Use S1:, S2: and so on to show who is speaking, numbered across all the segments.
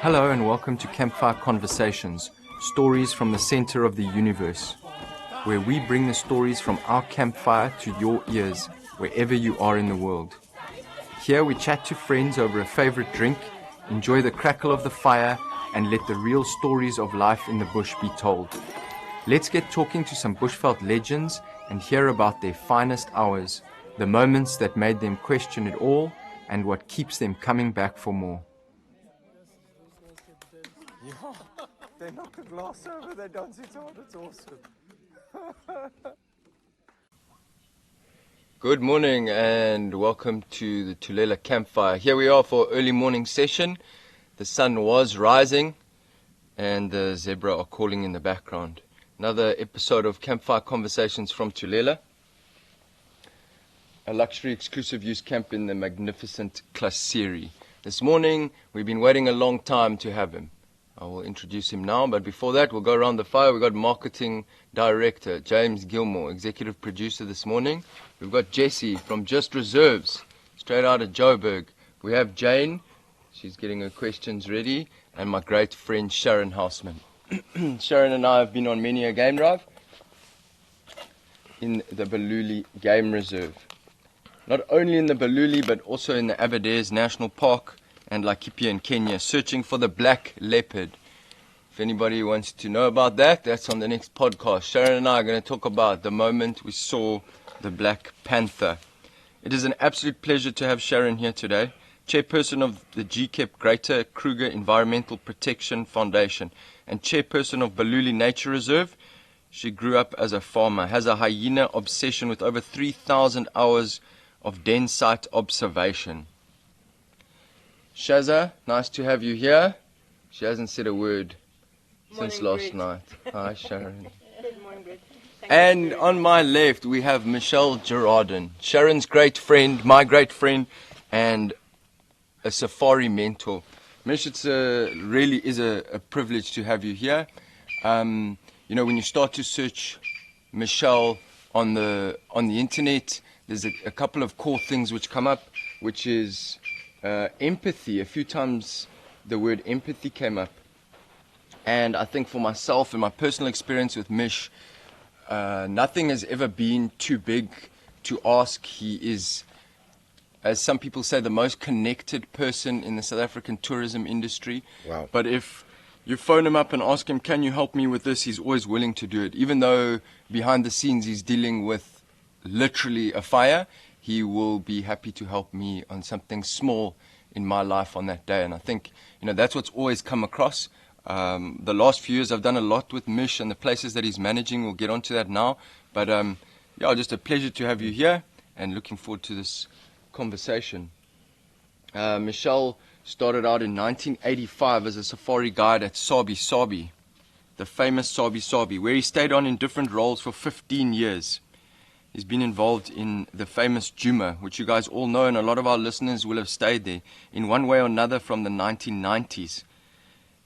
S1: Hello and welcome to Campfire Conversations, stories from the center of the universe, where we bring the stories from our campfire to your ears, wherever you are in the world. Here we chat to friends over a favorite drink, enjoy the crackle of the fire, and let the real stories of life in the bush be told. Let's get talking to some bushveld legends and hear about their finest hours, the moments that made them question it all, and what keeps them coming back for more.
S2: Yeah, they knock a glass over, they dance it hard, it's awesome.
S1: Good morning and welcome to the Tulela Campfire. Here we are for early morning session. The sun was rising and the zebra are calling in the background. Another episode of Campfire Conversations from Tulela, a luxury exclusive use camp in the magnificent Clasiri. This morning we've been waiting a long time to have him. I will introduce him now, but before that we'll go around the fire. We've got Marketing Director James Gilmore, Executive Producer this morning. We've got Jessie from Just Reserves, straight out of Joburg. We have Jane, she's getting her questions ready, and my great friend Sharon Haussmann. Sharon and I have been on many a game drive in the Baluli Game Reserve. Not only in the Baluli, but also in the Aberdares National Park and Laikipia in Kenya, searching for the black leopard. If anybody wants to know about that, that's on the next podcast. Sharon and I are going to talk about the moment we saw the black panther. It is an absolute pleasure to have Sharon here today, chairperson of the GCAP Greater Kruger Environmental Protection Foundation and chairperson of Baluli Nature Reserve. She grew up as a farmer, has a hyena obsession with over 3,000 hours of den site observation. Shaza, nice to have you here. She hasn't said a word since last night. Hi, Sharon.
S3: Good morning, Brett.
S1: And on my left, we have Michel Girardin, Sharon's great friend, my great friend, and a safari mentor. Mich, it's really is a privilege to have you here. When you start to search Michel on the internet, there's a couple of core things which come up, which is empathy. A few times the word empathy came up. And I think for myself and my personal experience with Mich, nothing has ever been too big to ask. He is, as some people say, the most connected person in the South African tourism industry.
S2: Wow.
S1: But if you phone him up and ask him, can you help me with this, he's always willing to do it. Even though behind the scenes he's dealing with literally a fire, he will be happy to help me on something small in my life on that day. And I think, that's what's always come across. The last few years I've done a lot with Mich and the places that he's managing. We'll get onto that now. But just a pleasure to have you here and looking forward to this conversation. Michel started out in 1985 as a safari guide at Sabi, the famous Sabi, where he stayed on in different roles for 15 years. He's been involved in the famous Juma, which you guys all know, and a lot of our listeners will have stayed there in one way or another from the 1990s.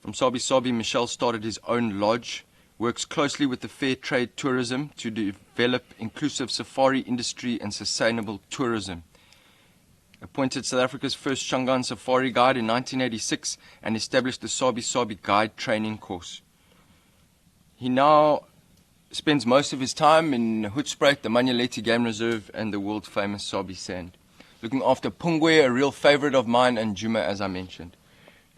S1: From Sabi, Michel started his own lodge, works closely with the fair trade tourism to develop inclusive safari industry and sustainable tourism. Appointed South Africa's first Shangaan safari guide in 1986 and established the Sabi guide training course. He now spends most of his time in Hoedspruit, the Manyeleti Game Reserve, and the world-famous Sabi Sand, looking after Pungwe, a real favorite of mine, and Juma, as I mentioned.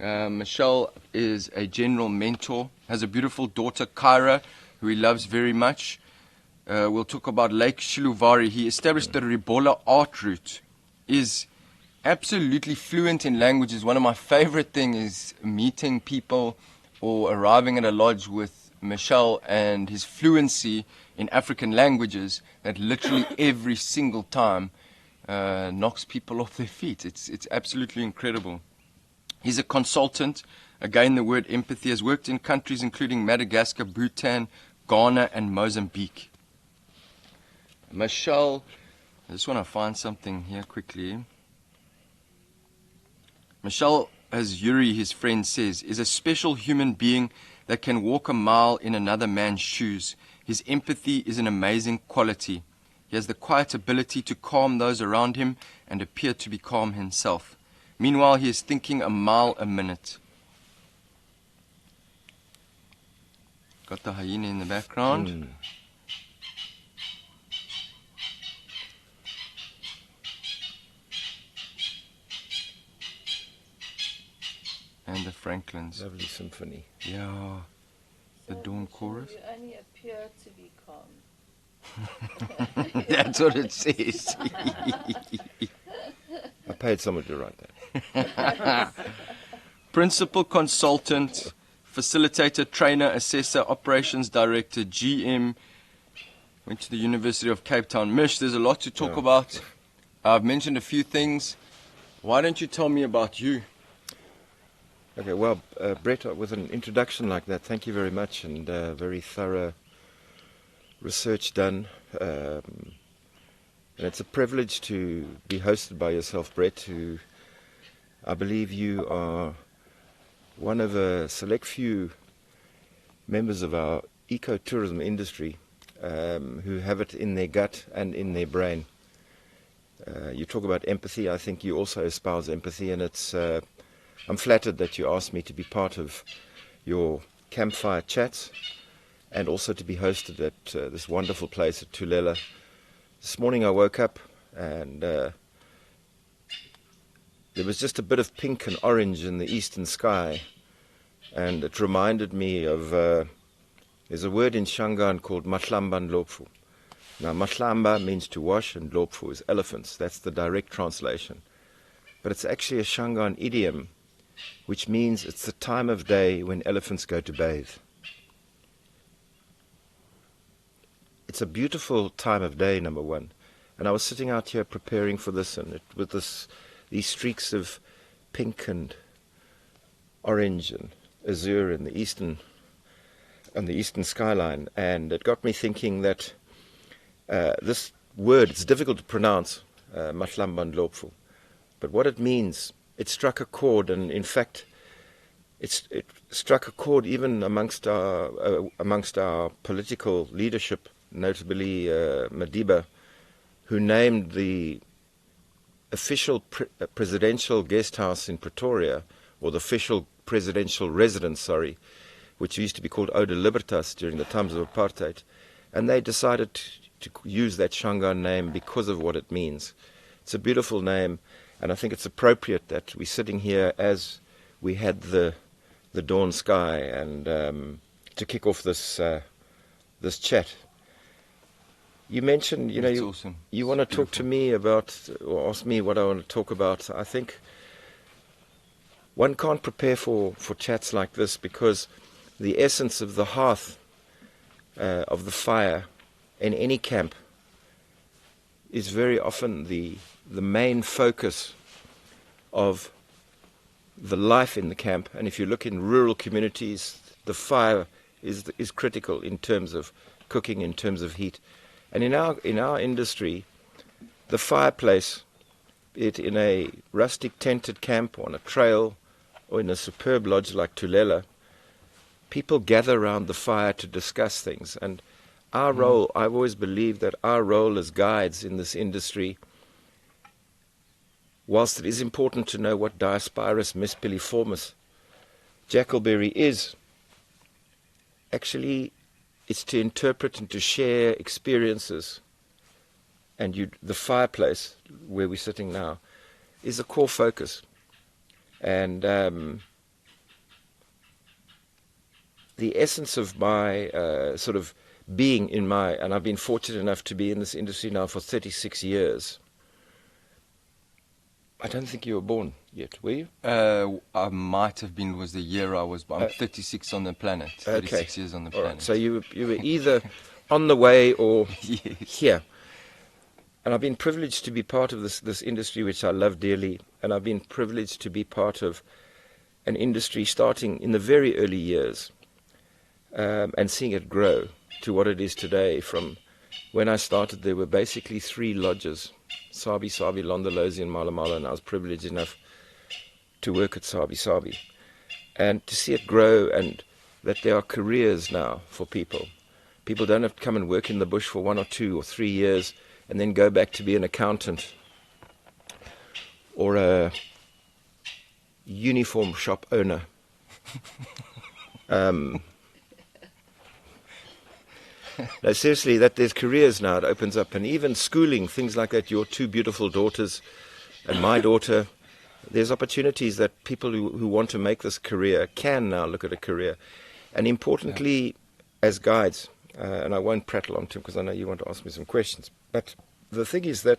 S1: Michel is a general mentor, has a beautiful daughter, Kyra, who he loves very much. We'll talk about Lake Shiluvari. He established the Ribola art route, is absolutely fluent in languages. One of my favorite things is meeting people or arriving at a lodge with Michel and his fluency in African languages that literally every single time knocks people off their feet. It's absolutely incredible. He's a consultant. Again, the word empathy, has worked in countries including Madagascar, Bhutan, Ghana, and Mozambique. Michel, I just want to find something here quickly. Michel, as Yuri, his friend, says, is a special human being that can walk a mile in another man's shoes. His empathy is an amazing quality. He has the quiet ability to calm those around him and appear to be calm himself. Meanwhile, he is thinking a mile a minute. Got the hyena in the background. And the francolins.
S3: Lovely symphony.
S1: Yeah. The dawn chorus.
S4: You only appear to be calm.
S1: That's what it says.
S3: I paid someone to write that.
S1: Principal consultant, facilitator, trainer, assessor, operations director, GM. Went to the University of Cape Town. Mich, there's a lot to talk about. I've mentioned a few things. Why don't you tell me about you?
S3: Okay, well, Brett, with an introduction like that, thank you very much, and very thorough research done. And it's a privilege to be hosted by yourself, Brett, who I believe you are one of a select few members of our ecotourism industry who have it in their gut and in their brain. You talk about empathy. I think you also espouse empathy, and it's I'm flattered that you asked me to be part of your campfire chats and also to be hosted at this wonderful place at Tulela. This morning I woke up and there was just a bit of pink and orange in the eastern sky, and it reminded me of there's a word in Shangaan called mahlamba and lopfu. Now mahlamba means to wash and lopfu is elephants. That's the direct translation. But it's actually a Shangaan idiom which means it's the time of day when elephants go to bathe. It's a beautiful time of day, number one. And I was sitting out here preparing for this, and with these streaks of pink and orange and azure in the eastern skyline, and it got me thinking that this word, it's difficult to pronounce, mahlamba and lopfu, but what it means, it struck a chord, and in fact, it struck a chord even amongst our political leadership, notably Madiba, who named the official presidential guest house in Pretoria, or the official presidential residence, which used to be called Oude Libertas during the times of apartheid, and they decided to use that Shangaan name because of what it means. It's a beautiful name. And I think it's appropriate that we're sitting here as we had the dawn sky, and to kick off this chat. You mentioned,
S1: Awesome.
S3: You want to talk to me about, or ask me what I want to talk about. I think one can't prepare for chats like this, because the essence of the hearth, of the fire in any camp, is very often the main focus of the life in the camp. And if you look in rural communities, the fire is critical in terms of cooking, in terms of heat. And in our industry, the fireplace, be it in a rustic tented camp, on a trail, or in a superb lodge like Tulela, people gather around the fire to discuss things. And our role, I've always believed that our role as guides in this industry, whilst it is important to know what Diospirus mispiliformis jackalberry is, actually it's to interpret and to share experiences. And the fireplace, where we're sitting now, is a core focus. And the essence of my sort of being and I've been fortunate enough to be in this industry now for 36 years. I don't think you were born yet, were you?
S1: I might have been, was the year I was born. I'm 36 on the planet, 36 years on the planet.
S3: Right. So you were either on the way or
S1: Yes.
S3: here. And I've been privileged to be part of this industry, which I love dearly, and I've been privileged to be part of an industry starting in the very early years, and seeing it grow to what it is today. From when I started, there were basically 3 lodges: Sabi, Londolozi, and Malamala, and I was privileged enough to work at Sabi. And to see it grow, and that there are careers now for people. People don't have to come and work in the bush for 1 or 2 or 3 years and then go back to be an accountant or a uniform shop owner. No, seriously, that there's careers now. It opens up, and even schooling, things like that. Your two beautiful daughters and my daughter. There's opportunities that people who want to make this career can now look at a career. And importantly, as guides, and I won't prattle on to him because I know you want to ask me some questions, but the thing is that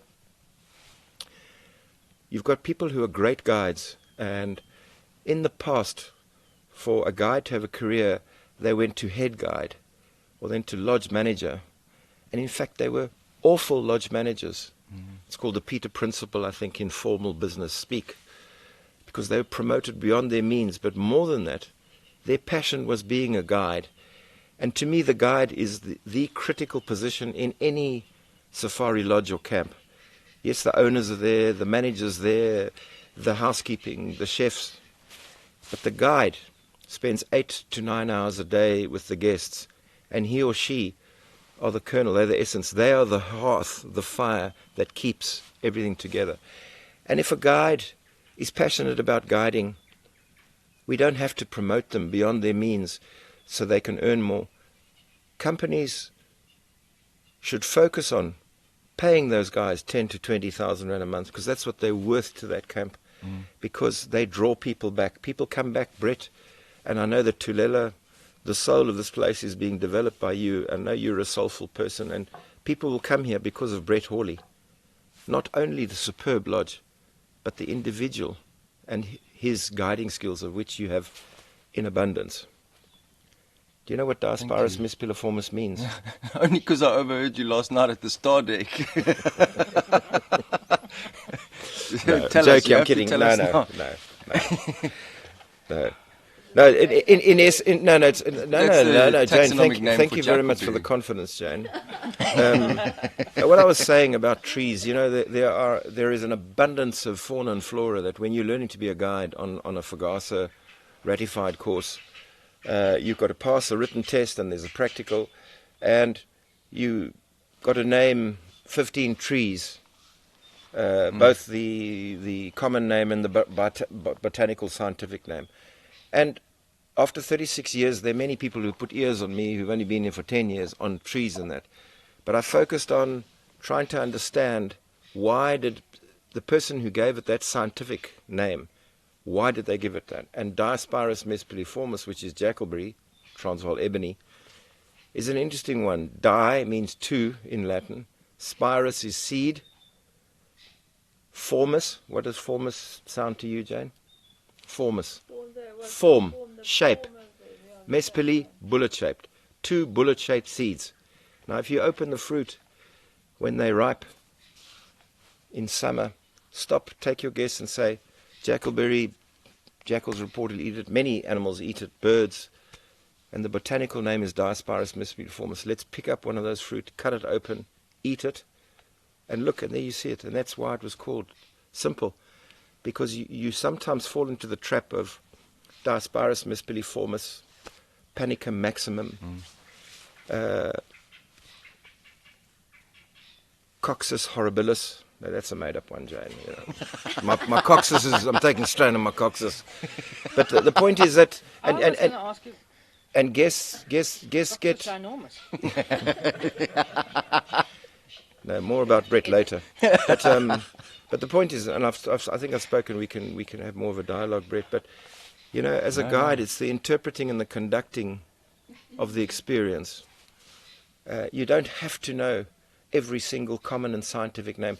S3: you've got people who are great guides, and in the past, for a guide to have a career, they went to head guide or then to lodge manager, and in fact they were awful lodge managers. It's called the Peter Principle, I think, in formal business speak, because they were promoted beyond their means. But more than that, their passion was being a guide. And to me, the guide is the critical position in any safari lodge or camp. Yes, the owners are there, the managers there, the housekeeping, the chefs. But the guide spends 8 to 9 hours a day with the guests, and he or she are the kernel, they're the essence. They are the hearth, the fire that keeps everything together. And if a guide is passionate about guiding, we don't have to promote them beyond their means so they can earn more. Companies should focus on paying those guys 10 to 20,000 rand a month, because that's what they're worth to that camp, because they draw people back. People come back, Brett, and I know that Tulela, the soul of this place, is being developed by you. I know you're a soulful person, and people will come here because of Brett Horley. Not only the superb lodge, but the individual and his guiding skills, of which you have in abundance. Do you know what Diasporus mispiliformis means?
S1: Only because I overheard you last night at the Star Deck.
S3: No,
S1: Tell us,
S3: joking,
S1: you
S3: I'm
S1: have to
S3: kidding.
S1: tell
S3: No,
S1: us
S3: no,
S1: now.
S3: no. No, no, it's Jane.
S1: taxonomic name
S3: Thank
S1: for
S3: you very much for the
S1: Jackalberry.
S3: confidence, Jane. What I was saying about trees, you know, there is an abundance of fauna and flora that when you're learning to be a guide on a FAGASA ratified course, you've got to pass a written test and there's a practical, and you got to name 15 trees, both the common name and the botanical scientific name. And after 36 years, there are many people who put ears on me who've only been here for 10 years on trees and that. But I focused on trying to understand, why did the person who gave it that scientific name, why did they give it that? And Diasporus mispiliformis, which is Jackalberry, Transvaal ebony, is an interesting one. Di means two in Latin. Spirus is seed. Formis, what does formis sound to you, Jane? Formis. Form, shape. Mespili, bullet-shaped. Two bullet-shaped seeds. Now, if you open the fruit when they ripe in summer, stop, take your guess and say, Jackalberry, jackals reportedly eat it, many animals eat it, birds, and the botanical name is Diasporus mispiliformis. Let's pick up one of those fruit, cut it open, eat it, and look, and there you see it. And that's why it was called simple, because you sometimes fall into the trap of Diasporus mispiliformis, Panicum maximum, Coxus horribilis. No, that's a made-up one, Jane. You know. my coxus is, I'm taking strain on my coxus. But the point is that,
S5: I was going to ask you,
S3: and guess get,
S5: ginormous.
S3: no, more about Brett later. But the point is, and I think I've spoken, we can have more of a dialogue, Brett, but, you know, as a guide, it's the interpreting and the conducting of the experience. You don't have to know every single common and scientific name.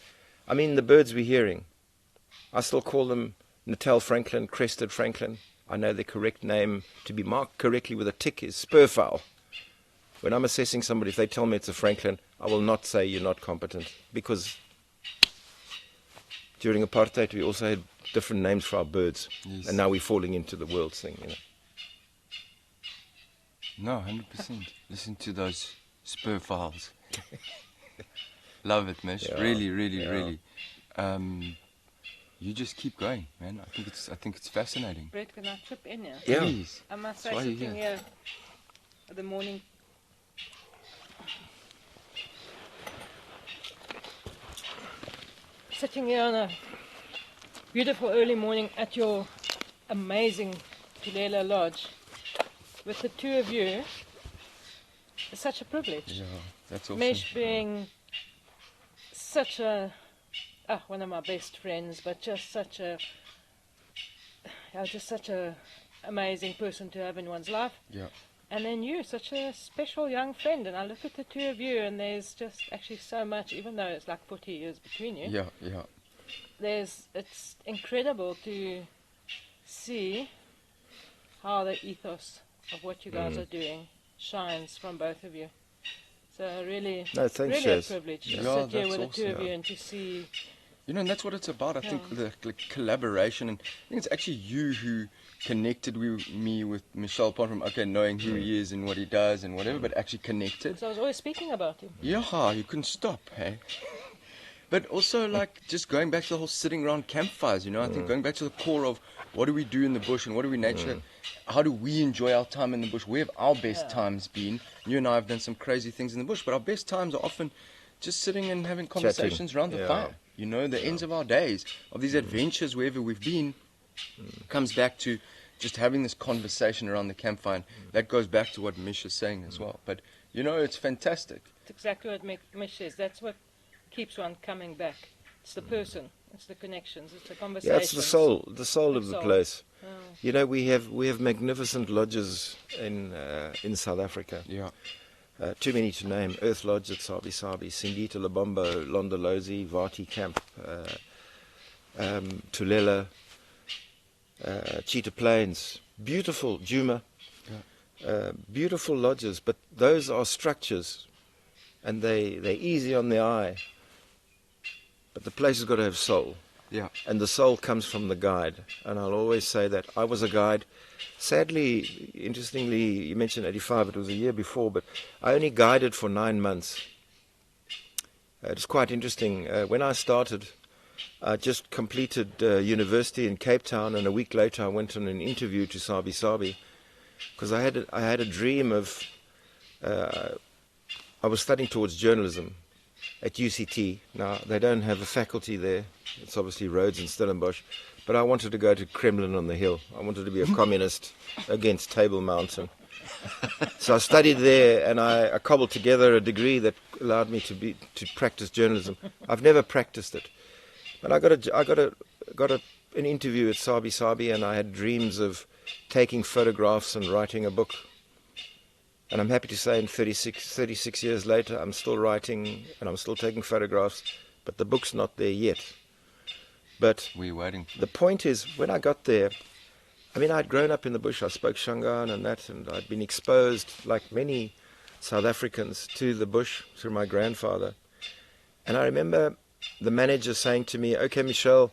S3: I mean, the birds we're hearing, I still call them Natal francolin, crested francolin. I know the correct name to be marked correctly with a tick is spurfowl. When I'm assessing somebody, if they tell me it's a francolin, I will not say you're not competent, because during apartheid we also had different names for our birds,
S1: Yes.
S3: and now we're falling into the world's thing, you know.
S1: No, 100%. Listen to those spur files. Love it, Mich.
S3: Yeah,
S1: Really, really,
S3: yeah.
S1: really. You just keep going, man. I think it's fascinating.
S5: Brett, can I chip in here?
S3: Yeah.
S1: Please.
S5: I must
S1: That's
S5: say,
S1: why you're
S5: sitting here in the morning, sitting here on a beautiful early morning at your amazing Tulela Lodge with the two of you, such a privilege.
S1: Yeah, that's awesome.
S5: Mich being such a, one of my best friends, but just such a amazing person to have in one's life.
S1: Yeah.
S5: And then you, such a special young friend. And I look at the two of you, and there's just actually so much, even though it's like 40 years between you.
S1: Yeah.
S5: It's incredible to see how the ethos of what you guys are doing shines from both of you. So really,
S3: No, thanks,
S5: really a
S3: Shaz.
S5: privilege to
S1: Yeah,
S5: sit here
S1: that's
S5: with the two of
S1: awesome.
S5: you and to see.
S1: You know, and that's what it's about. I think the collaboration, and I think it's actually you who connected me with Michel, apart from knowing who he is and what he does and whatever, but actually connected.
S5: Because I was always speaking about him.
S1: Yeah, you couldn't stop, hey. But also, like, just going back to the whole sitting around campfires, you know, I think going back to the core of what do we do in the bush and what do we nature, how do we enjoy our time in the bush, where have our best times been? You and I have done some crazy things in the bush, but our best times are often just sitting and having conversations around the fire. You know, the ends of our days, of these adventures, wherever we've been, comes back to just having this conversation around the campfire. And that goes back to what Mich is saying as well. But, you know, it's fantastic.
S5: It's exactly what Mich says. That's what keeps one coming back. It's the person, it's the connections, it's the conversations.
S3: Yeah, it's the soul of the
S5: soul.
S3: place.
S5: Oh.
S3: You know, we have magnificent lodges in South Africa.
S1: Yeah.
S3: Too many to name. Earth Lodge at Sabi, Sindita Labombo, Londolozi, Vati Camp, Tulela, Cheetah Plains, beautiful Djuma, beautiful lodges, but those are structures and they're easy on the eye. But the place has got to have soul.
S1: Yeah.
S3: And the soul comes from the guide. And I'll always say that. I was a guide. Sadly, interestingly, you mentioned 85, it was a year before, but I only guided for 9 months. It's quite interesting. When I started, I just completed university in Cape Town, and a week later I went on an interview to Sabi, because I had a dream of, I was studying towards journalism at UCT. Now, they don't have a faculty there. It's obviously Rhodes and Stellenbosch. But I wanted to go to Kremlin on the Hill. I wanted to be a communist against Table Mountain. So I studied there, and I cobbled together a degree that allowed me to practice journalism. I've never practiced it. But I got an interview at Sabi, and I had dreams of taking photographs and writing a book. And I'm happy to say 36 years later, I'm still writing and I'm still taking photographs, but the book's not there yet. But
S1: We're waiting.
S3: The point is, when I got there, I mean, I'd grown up in the bush. I spoke Shangaan and that, and I'd been exposed, like many South Africans, to the bush through my grandfather. And I remember the manager saying to me, "Okay, Michel,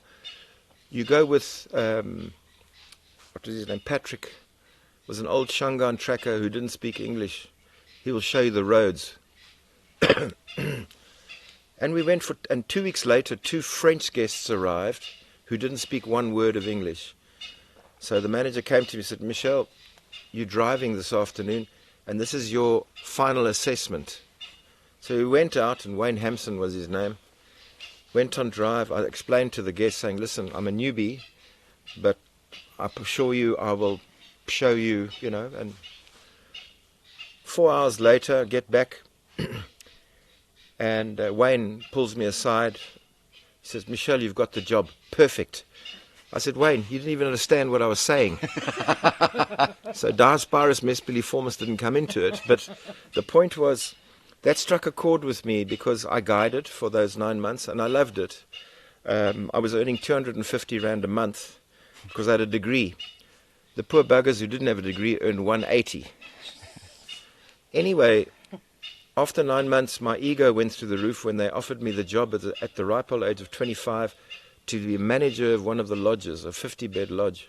S3: you go with, what was his name, Patrick, was an old Shangaan tracker who didn't speak English. He will show you the roads." And we went and 2 weeks later, 2 French guests arrived who didn't speak one word of English. So the manager came to me and said, "Michel, you're driving this afternoon, and this is your final assessment." So we went out, and Wayne Hampson was his name. Went on drive. I explained to the guests, saying, "Listen, I'm a newbie, but I assure you I will show you, you know." And 4 hours later, I get back, and Wayne pulls me aside. He says, "Michel, you've got the job. Perfect." I said, "Wayne, you didn't even understand what I was saying." So Diasporus Mespiliformis didn't come into it. But the point was, that struck a chord with me because I guided for those 9 months, and I loved it. I was earning 250 Rand a month because I had a degree. The poor buggers who didn't have a degree earned 180. Anyway, after 9 months, my ego went through the roof when they offered me the job at the ripe old age of 25 to be manager of one of the lodges, a 50-bed lodge.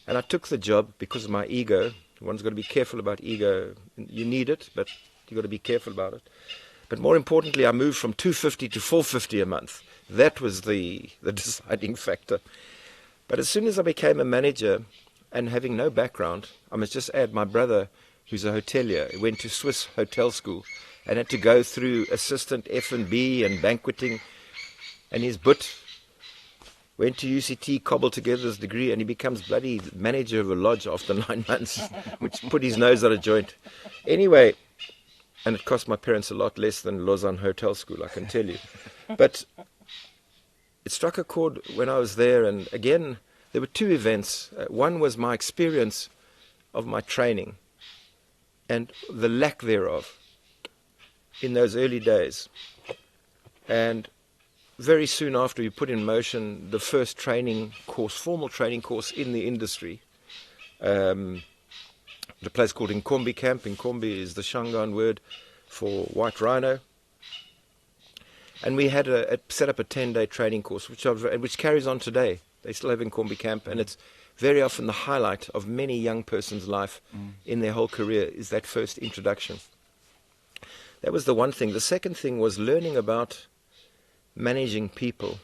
S3: And I took the job because of my ego. One's got to be careful about ego. You need it, but you've got to be careful about it. But more importantly, I moved from 250 to 450 a month. That was the deciding factor. But as soon as I became a manager, and having no background, I must just add, my brother, who's a hotelier, went to Swiss hotel school and had to go through assistant F&B and banqueting, and his butt went to UCT, cobbled together his degree, and he becomes bloody manager of a lodge after 9 months, which put his nose out of joint. Anyway, And it cost my parents a lot less than Lausanne Hotel School, I can tell you. But it struck a chord when I was there, and again, there were two events. One was my experience of my training and the lack thereof in those early days. And very soon after, we put in motion the first training course, formal training course in the industry. The place called Inkombi Camp. Inkombi is the Shangaan word for white rhino. And we had set up a 10-day training course, which carries on today. They still have Inkombi Camp, and it's very often the highlight of many young person's life in their whole career is that first introduction. That was the one thing. The second thing was learning about managing people.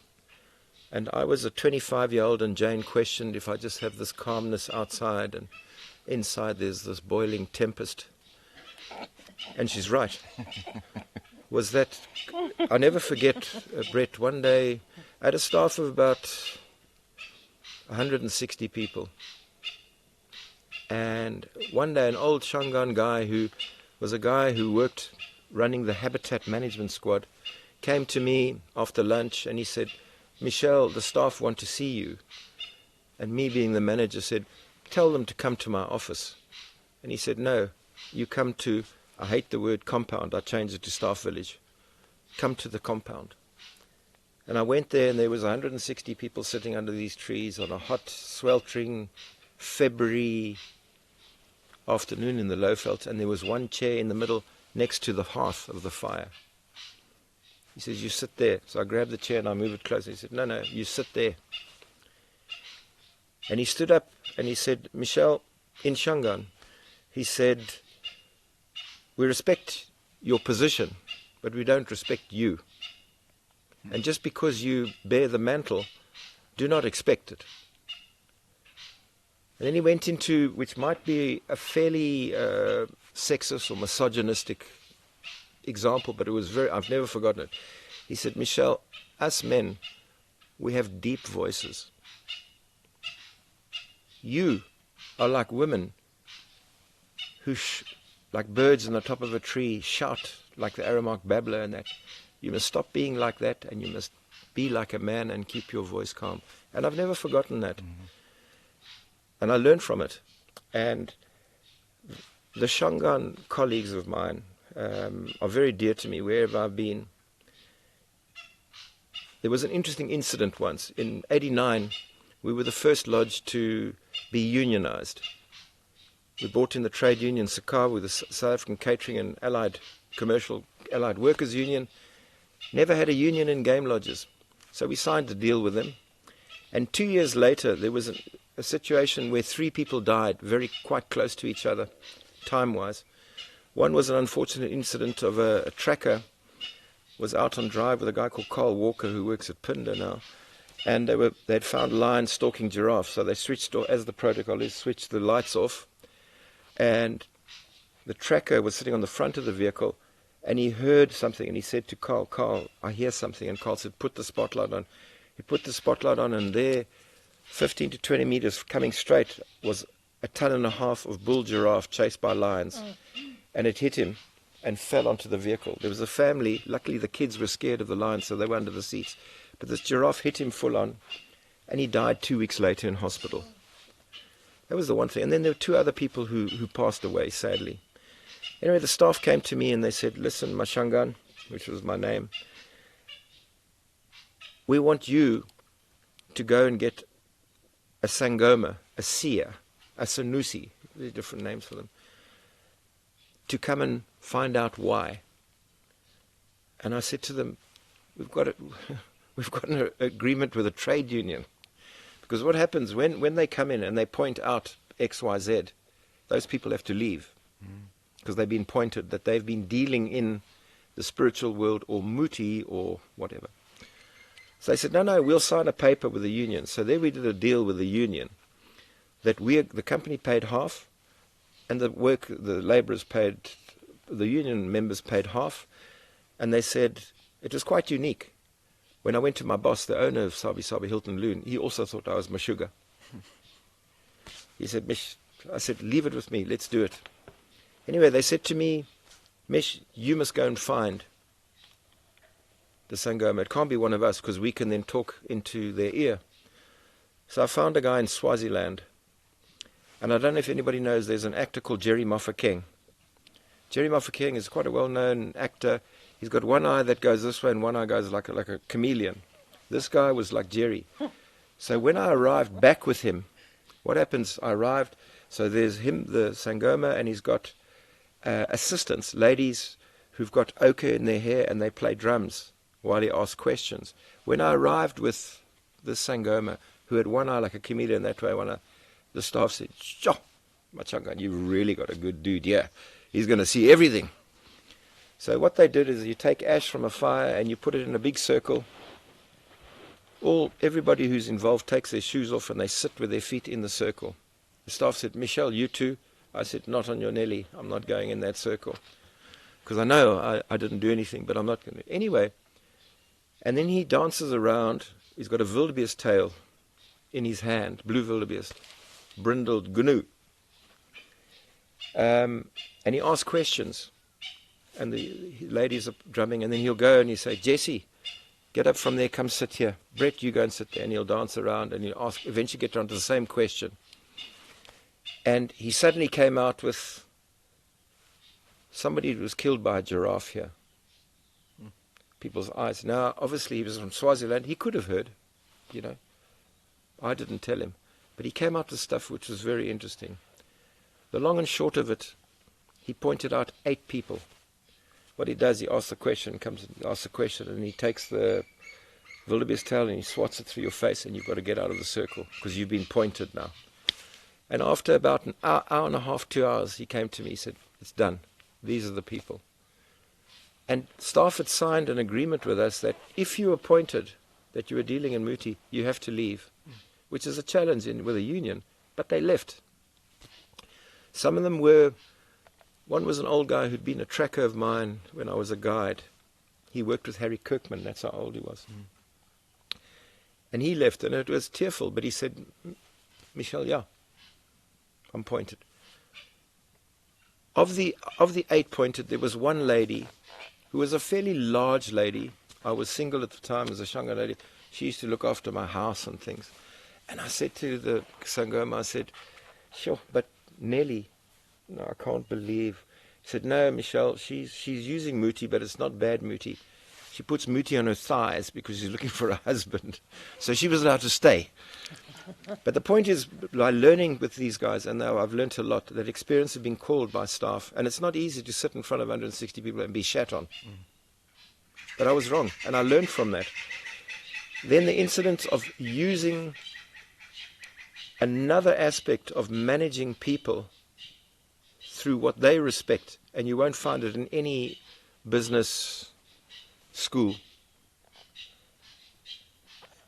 S3: And I was a 25-year-old, and Jane questioned if I just have this calmness outside and inside there's this boiling tempest. And she's right. Was that, I'll never forget, Brett, one day I had a staff of about 160 people. And one day an old Shangaan guy who was a guy who worked running the habitat management squad came to me after lunch and he said, Michel, the staff want to see you. And me being the manager said, tell them to come to my office. And he said, no, you come to, I hate the word compound, I changed it to staff village. Come to the compound. And I went there and there was 160 people sitting under these trees on a hot, sweltering February afternoon in the Lowveld, and there was one chair in the middle next to the hearth of the fire. He says, you sit there. So I grabbed the chair and I moved it closer. He said, no, you sit there. And he stood up and he said, Michel, in Shangaan, he said, we respect your position, but we don't respect you. And just because you bear the mantle, do not expect it. And then he went into, which might be a fairly sexist or misogynistic example, but it was I've never forgotten it. He said, Michel, us men, we have deep voices. You are like women who, like birds on the top of a tree, shout like the Aramaic babbler and that. You must stop being like that, and you must be like a man and keep your voice calm. And I've never forgotten that. Mm-hmm. And I learned from it. And the Shangaan colleagues of mine are very dear to me wherever I've been. There was an interesting incident once. In '89, we were the first lodge to be unionized. We brought in the trade union, SACAW, with the South African Catering and Allied Workers Union. Never had a union in game lodges. So we signed a deal with them. And 2 years later, there was a situation where 3 people died, quite close to each other, time-wise. One was an unfortunate incident of a tracker was out on drive with a guy called Carl Walker, who works at Pinder now. And they'd found lions stalking giraffes. So they switched, as the protocol is, switched the lights off. And the tracker was sitting on the front of the vehicle, and he heard something, and he said to Carl, I hear something. And Carl said, put the spotlight on. He put the spotlight on, and there, 15 to 20 meters coming straight, was 1.5 tons of bull giraffe chased by lions. And it hit him and fell onto the vehicle. There was a family. Luckily, the kids were scared of the lions, so they were under the seats. But this giraffe hit him full on, and he died 2 weeks later in hospital. That was the one thing. And then there were 2 other people who passed away, sadly. Anyway, the staff came to me and they said, listen, Mashangaan, which was my name, we want you to go and get a Sangoma, a Sia, a Sanusi, very different names for them, to come and find out why. And I said to them, we've got an agreement with a trade union. Because what happens when they come in and they point out X, Y, Z, those people have to leave. Because they've been pointed that they've been dealing in the spiritual world or muti or whatever. So they said, no, we'll sign a paper with the union. So there we did a deal with the union that the company paid half and the laborers paid, the union members paid half. And they said, it was quite unique. When I went to my boss, the owner of Sabi Hilton Loon, he also thought I was Meshuggah. He said, I said, leave it with me, let's do it. Anyway, they said to me, Mich, you must go and find the Sangoma. It can't be one of us, because we can then talk into their ear. So I found a guy in Swaziland, and I don't know if anybody knows, there's an actor called Jerry Mofokeng. Jerry Mofokeng is quite a well-known actor. He's got one eye that goes this way and one eye goes like a chameleon. This guy was like Jerry. So when I arrived back with him, what happens, I arrived, so there's him, the Sangoma, and he's got assistants, ladies who've got ochre in their hair, and they play drums while he asks questions. When I arrived with this Sangoma, who had one eye like a chameleon that way, the staff said, "Sho, Machanga, you've really got a good dude here. He's going to see everything." So what they did is you take ash from a fire and you put it in a big circle. Everybody who's involved takes their shoes off and they sit with their feet in the circle. The staff said, "Michel, you too?" I said, "Not on your Nelly. I'm not going in that circle." Because I know I didn't do anything, but I'm not going to. Anyway, and then he dances around. He's got a wildebeest tail in his hand, blue wildebeest, brindled gnu. And he asks questions. And the ladies are drumming, and then he'll go and he'll say, "Jesse, get up from there, come sit here. Brett, you go and sit there." And he'll dance around and he'll ask, eventually get down to the same question. And he suddenly came out with somebody who was killed by a giraffe here. People's eyes. Now, obviously, he was from Swaziland. He could have heard, you know. I didn't tell him. But he came out with stuff which was very interesting. The long and short of it, he pointed out 8 people. What he does, he asks a question, and he takes the wildebeest tail and he swats it through your face, and you've got to get out of the circle because you've been pointed now. And after about an hour and a half, 2 hours, he came to me, he said, "It's done. These are the people." And staff had signed an agreement with us that if you were appointed that you were dealing in Muti, you have to leave, which is a challenge with a union, but they left. Some of them were, one was an old guy who'd been a tracker of mine when I was a guide. He worked with Harry Kirkman, that's how old he was. And he left, and it was tearful, but he said, "Michel, yeah, I'm pointed." Of the 8 pointed, there was one lady who was a fairly large lady. I was single at the time as a Shanga lady. She used to look after my house and things. And I said to the Sangoma, I said, "Sure, but Nelly, no, I can't believe." He said, "No, Michel, she's using Muti, but it's not bad Muti. She puts Muti on her thighs because she's looking for a husband." So she was allowed to stay. But the point is, by learning with these guys, and now I've learnt a lot, that experience has been called by staff, and it's not easy to sit in front of 160 people and be shat on. But I was wrong, and I learned from that. Then the incident of using another aspect of managing people through what they respect, and you won't find it in any business school.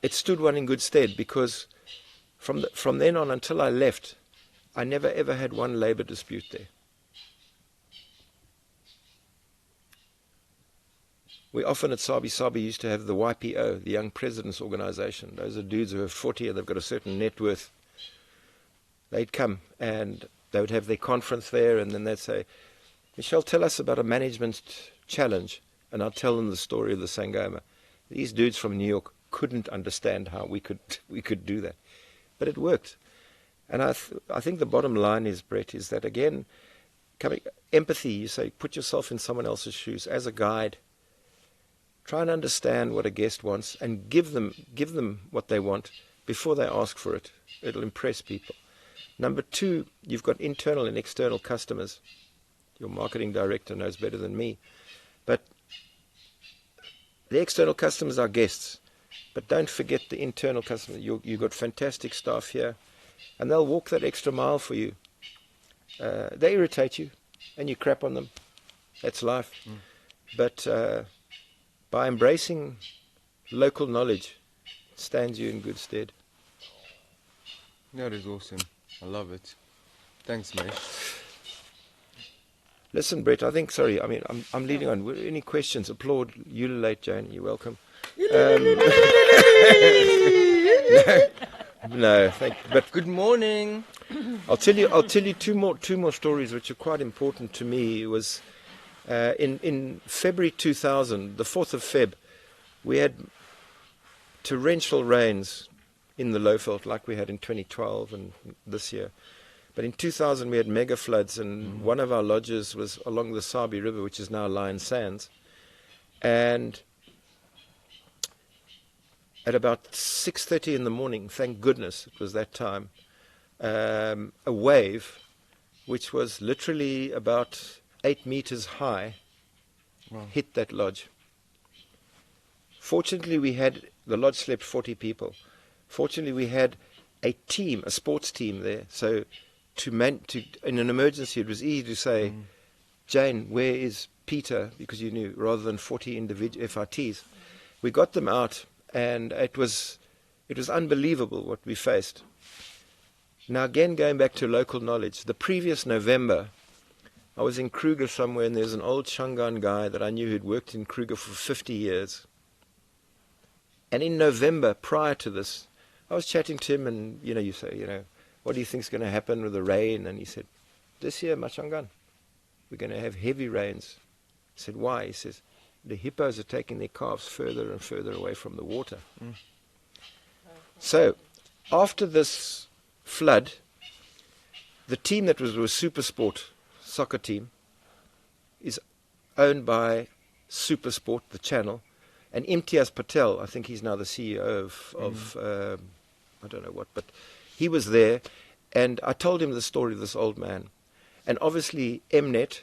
S3: It stood one in good stead, because from then on until I left, I never ever had one labor dispute there. We often at Sabi used to have the YPO, the Young Presidents Organization. Those are dudes who have 40 and they've got a certain net worth. They'd come and they would have their conference there, and then they'd say, "Michel, tell us about a management challenge." And I'd tell them the story of the Sangoma. These dudes from New York couldn't understand how we could do that. But it worked. And I think the bottom line is, Brett, is that again, empathy, you say, put yourself in someone else's shoes. As a guide, try and understand what a guest wants and give them what they want before they ask for it. It'll impress people. Number 2, you've got internal and external customers. Your marketing director knows better than me. But the external customers are guests. But don't forget the internal customers. You've got fantastic staff here, and they'll walk that extra mile for you. They irritate you, and you crap on them. That's life. But by embracing local knowledge, it stands you in good stead.
S1: That is awesome. I love it. Thanks, mate.
S3: Listen, Brett, I'm leading on. Any questions? Applaud, ululate, Jane. You're welcome. No, thank you. But
S1: good morning.
S3: I'll tell you two more stories which are quite important to me. It was In February 2000, the 4th of Feb, we had torrential rains in the Lowveld like we had in 2012 and this year. But in 2000 we had mega floods, and one of our lodges was along the Sabi River, which is now Lion Sands. And at about 6:30 in the morning, thank goodness it was that time, a wave which was literally about 8 meters high hit that lodge. Fortunately, the lodge slept 40 people. Fortunately, we had a team, a sports team there. So in an emergency, it was easy to say, Jane, where is Peter? Because you knew, rather than 40 individual FRTs. We got them out, and it was unbelievable what we faced. Now, again, going back to local knowledge, the previous November, I was in Kruger somewhere, and there's an old Shangaan guy that I knew who'd worked in Kruger for 50 years. And in November, prior to this, I was chatting to him, and, you say, what do you think's going to happen with the rain? And he said, this year, Machangan, we're going to have heavy rains. I said, why? He says, the hippos are taking their calves further and further away from the water. So, after this flood, the team that was a Supersport soccer team is owned by Supersport, the channel, and Imtiaz Patel, I think he's now the CEO of I don't know what, but he was there, and I told him the story of this old man. And obviously Mnet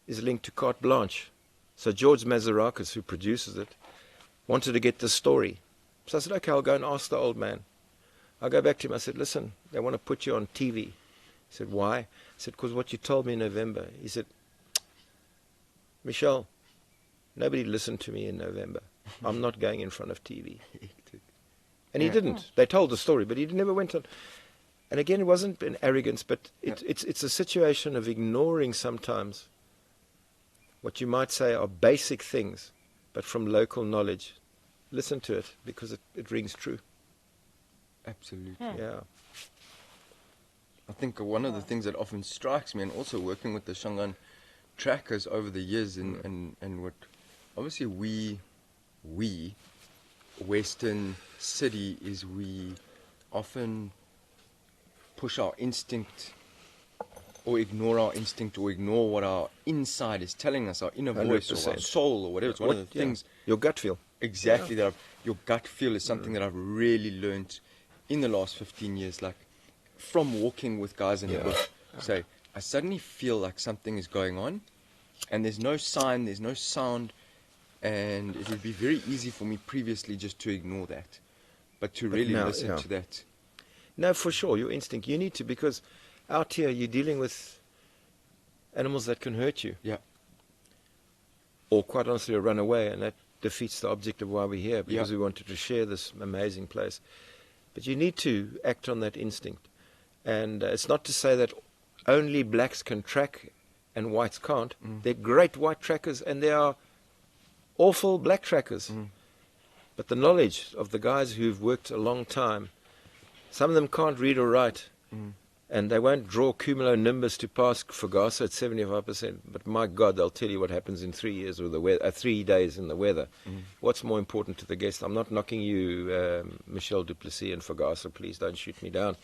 S3: is linked to Carte Blanche. So George Mazarakis, who produces it, wanted to get this story. So I said, okay, I'll go and ask the old man. I go back to him, I said, listen, they want to put you on TV. He said, why? I said, because what you told me in November. He said, Michel, nobody listened to me in November. I'm not going in front of TV. And he didn't. They told the story, but he never went on. And again, it wasn't an arrogance, but it's a situation of ignoring sometimes what you might say are basic things, but from local knowledge. Listen to it, because it rings true.
S1: Absolutely.
S3: Yeah.
S1: I think one of the things that often strikes me, and also working with the Shangaan trackers over the years, and what obviously we Western city is, we often push our instinct or ignore our instinct or ignore what our inside is telling us, our inner voice
S3: 100%.
S1: or our soul or whatever. It's one of the things.
S3: Your gut feel.
S1: Exactly. That your gut feel is something that I've really learned in the last 15 years, like from walking with guys in the bush. Say, I suddenly feel like something is going on, and there's no sign, there's no sound, and it would be very easy for me previously just to ignore that, but to really
S3: now,
S1: listen to that.
S3: No, for sure, your instinct. You need to, because out here you're dealing with animals that can hurt you.
S1: Yeah.
S3: Or quite honestly, run away, and that defeats the object of why we're here, because we wanted to share this amazing place. But you need to act on that instinct. And it's not to say that only blacks can track and whites can't. They're great white trackers, and they are awful black trackers. But the knowledge of the guys who've worked a long time, some of them can't read or write, and they won't draw cumulonimbus to pass Fugasa at 75%. But my God, they'll tell you what happens in 3 years with the weather, 3 days in the weather. What's more important to the guest? I'm not knocking you, Michel Duplessis and Fugasa. Please don't shoot me down.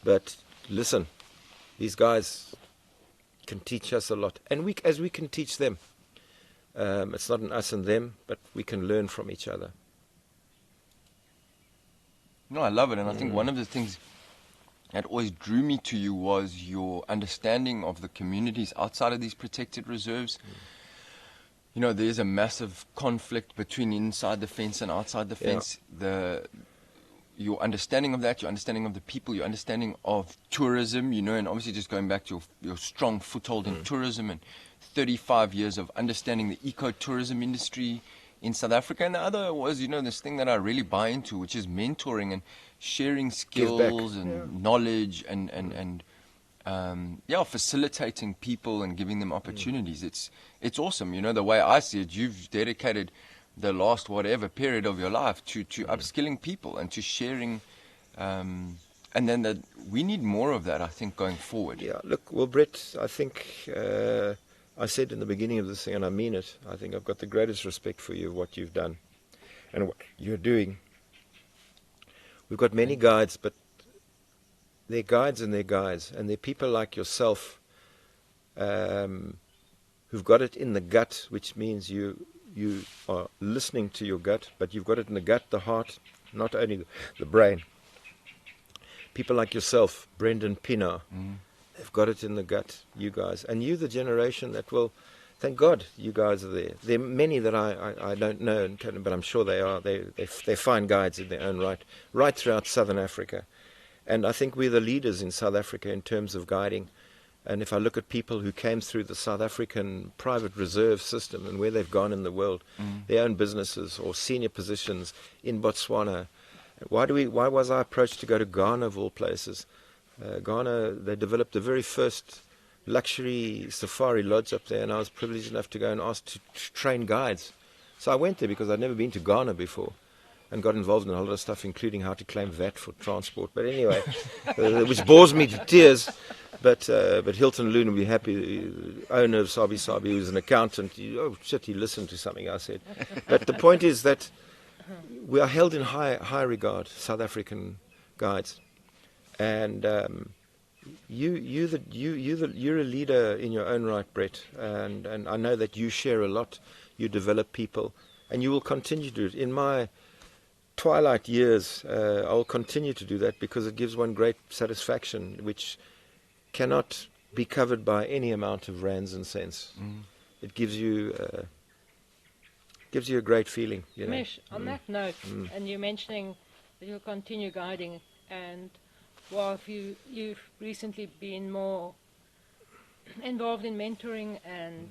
S3: But listen, these guys can teach us a lot, and as we can teach them. It's not an us and them, but we can learn from each other.
S1: No, I love it, and I think one of the things that always drew me to you was your understanding of the communities outside of these protected reserves. You know, there's a massive conflict between inside the fence and outside the fence. Your understanding of that, your understanding of the people, your understanding of tourism, and obviously just going back to your strong foothold in tourism, and 35 years of understanding the eco-tourism industry in South Africa. And the other was, this thing that I really buy into, which is mentoring and sharing skills and knowledge and facilitating people and giving them opportunities. It's awesome. The way I see it, you've dedicated the last whatever period of your life to upskilling people and to sharing, and then we need more of that, I think, going forward.
S3: Yeah, look, well, Brett, I think I said in the beginning of this thing, and I mean it, I think I've got the greatest respect for you, what you've done and what you're doing. We've got many guides, but they're guides and they're guides, and they're people like yourself who've got it in the gut, which means you are listening to your gut, but you've got it in the gut, the heart, not only the brain. People like yourself, Brendan Pienaar, they've got it in the gut, you guys. And you, the generation that will, thank God you guys are there. There are many that I don't know, but I'm sure they are. They're fine guides in their own right throughout Southern Africa. And I think we're the leaders in South Africa in terms of guiding. And if I look at people who came through the South African private reserve system and where they've gone in the world, their own businesses or senior positions in Botswana. Why was I approached to go to Ghana of all places? Ghana, they developed the very first luxury safari lodge up there, and I was privileged enough to go and ask to train guides. So I went there because I'd never been to Ghana before and got involved in a whole lot of stuff, including how to claim VAT for transport. But anyway, which bores me to tears. But Hilton Loon will be happy, the owner of Sabi Sand, who's an accountant. He listened to something I said. But the point is that we are held in high regard, South African guides. And you're a leader in your own right, Brett. And I know that you share a lot. You develop people, and you will continue to do it. In my twilight years, I'll continue to do that because it gives one great satisfaction, which cannot be covered by any amount of rands and cents. It gives you a great feeling. You know?
S5: Mich, on that note, and you're mentioning that you'll continue guiding, and well, you've recently been more involved in mentoring and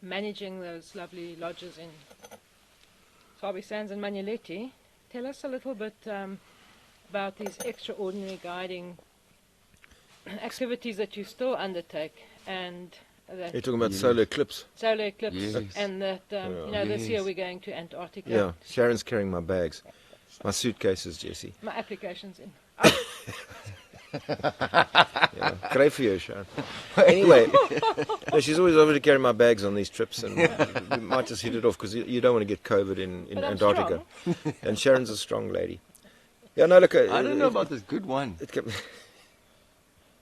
S5: managing those lovely lodges in Sabi Sands and Manyeleti. Tell us a little bit about these extraordinary guiding activities that you still undertake, and that
S3: you're talking about solar eclipse.
S5: Solar eclipse,
S1: Yes.
S5: and that this year we're going to Antarctica.
S3: Yeah, Sharon's carrying my bags, my suitcases, Jessie.
S5: My application's in.
S3: Yeah, great for you, Sharon. Anyway, no, she's always over to carry my bags on these trips, and we might just hit it off because you don't want to get COVID in
S5: But I'm
S3: Antarctica. And Sharon's a strong lady. Yeah, no, look.
S1: I don't know about this. Good one.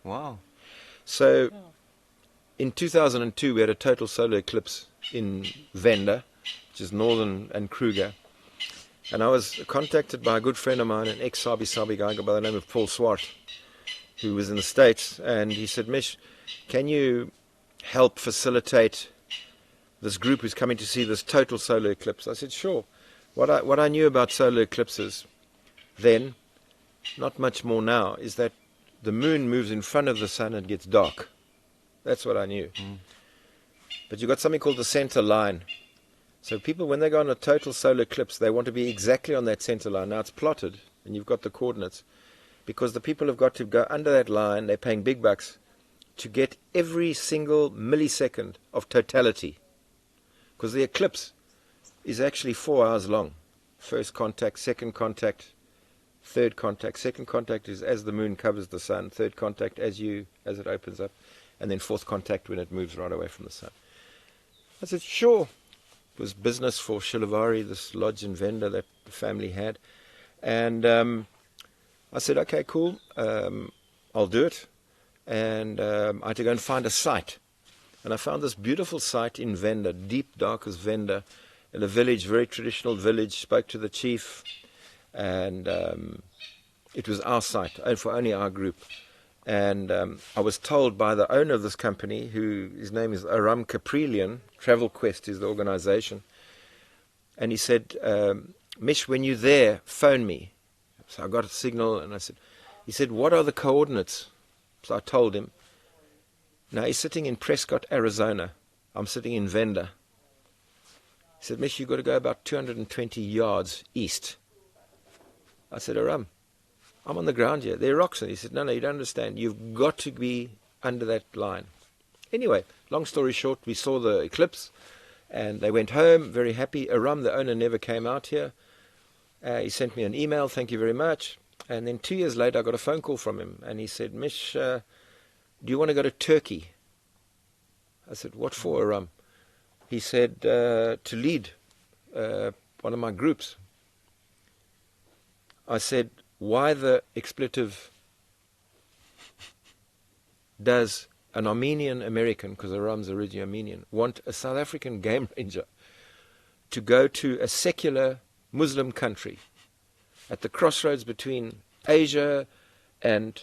S1: Wow.
S3: So, in 2002, we had a total solar eclipse in Venda, which is northern and Kruger. And I was contacted by a good friend of mine, an ex-Sabi guy by the name of Paul Swart, who was in the States. And he said, Mich, can you help facilitate this group who's coming to see this total solar eclipse? I said, sure. What I knew about solar eclipses then, not much more now, is that the moon moves in front of the sun and gets dark. That's what I knew. But you've got something called the center line. So people, when they go on a total solar eclipse, they want to be exactly on that center line. Now it's plotted, and you've got the coordinates. Because the people have got to go under that line, they're paying big bucks, to get every single millisecond of totality. Because the eclipse is actually 4 hours long. First contact, second contact, third contact. Second contact is as the moon covers the sun. Third contact as it opens up. And then fourth contact when it moves right away from the sun. I said, sure. It was business for Shilavari, this lodge in Venda that the family had. And I said, okay, cool. I'll do it. And I had to go and find a site. And I found this beautiful site in Venda, deep, dark as Venda, in a village, very traditional village. Spoke to the chief. And it was our site, for only our group. And I was told by the owner of this company, his name is Aram Caprillion, Travel Quest is the organization. And he said, Mich, when you're there, phone me. So I got a signal, and he said, what are the coordinates? So I told him. Now he's sitting in Prescott, Arizona. I'm sitting in Venda. He said, Mich, you've got to go about 220 yards east. I said, Aram, I'm on the ground here. There are rocks. And he said, no, you don't understand. You've got to be under that line. Anyway, long story short, we saw the eclipse, and they went home, very happy. Aram, the owner, never came out here. He sent me an email, thank you very much. And then 2 years later, I got a phone call from him. And he said, Mich, do you want to go to Turkey? I said, what for, Aram? He said, to lead one of my groups. I said, why the expletive does an Armenian American, because Aram's originally Armenian, want a South African game ranger to go to a secular Muslim country at the crossroads between Asia and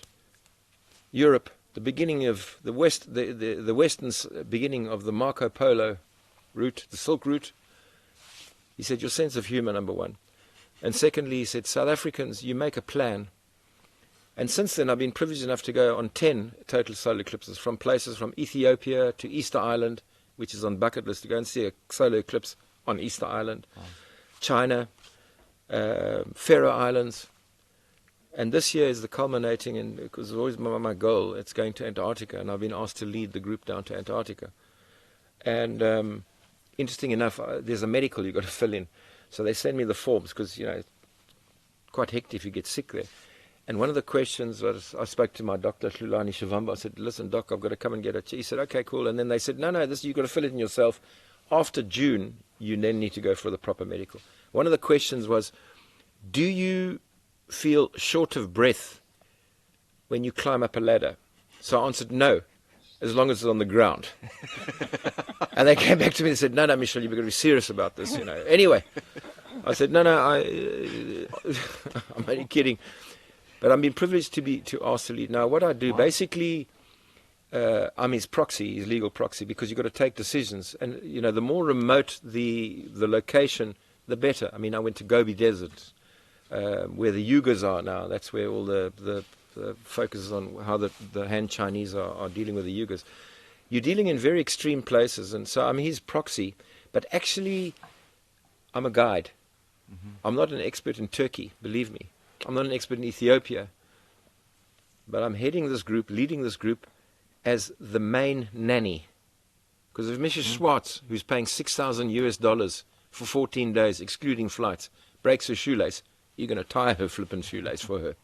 S3: Europe, the beginning of the western beginning of the Marco Polo route, the Silk Route? He said, your sense of humor, number one. And secondly, he said, South Africans, you make a plan. And since then, I've been privileged enough to go on 10 total solar eclipses from places from Ethiopia to Easter Island, which is on bucket list, to go and see a solar eclipse on Easter Island, China, Faroe Islands. And this year is the culminating, and because it's always my goal, it's going to Antarctica, and I've been asked to lead the group down to Antarctica. And interesting enough, there's a medical you've got to fill in. So they send me the forms because, you know, it's quite hectic if you get sick there. And one of the questions was, I spoke to my doctor, Tulela Shavamba. I said, listen, doc, I've got to come and get a check. He said, okay, cool. And then they said, no, this you've got to fill it in yourself. After June, you then need to go for the proper medical. One of the questions was, do you feel short of breath when you climb up a ladder? So I answered, no, as long as it's on the ground. And they came back to me and said, no, Michel, you've got to be serious about this, you know. Anyway, I said, no, I'm only kidding. But I'm being privileged to ask to lead. Now, what I do, basically, I'm his proxy, his legal proxy, because you've got to take decisions. And, you know, the more remote the location, the better. I mean, I went to Gobi Desert, where the Uyghurs are now. That's where all the focus is on how the Han Chinese are dealing with the Uyghurs. You're dealing in very extreme places, and so I'm his proxy. But actually, I'm a guide. Mm-hmm. I'm not an expert in Turkey, believe me. I'm not an expert in Ethiopia. But I'm heading this group, leading this group as the main nanny. Because if Mrs. Schwartz, who's paying $6,000 for 14 days, excluding flights, breaks her shoelace, you're going to tie her flippin' shoelace for her.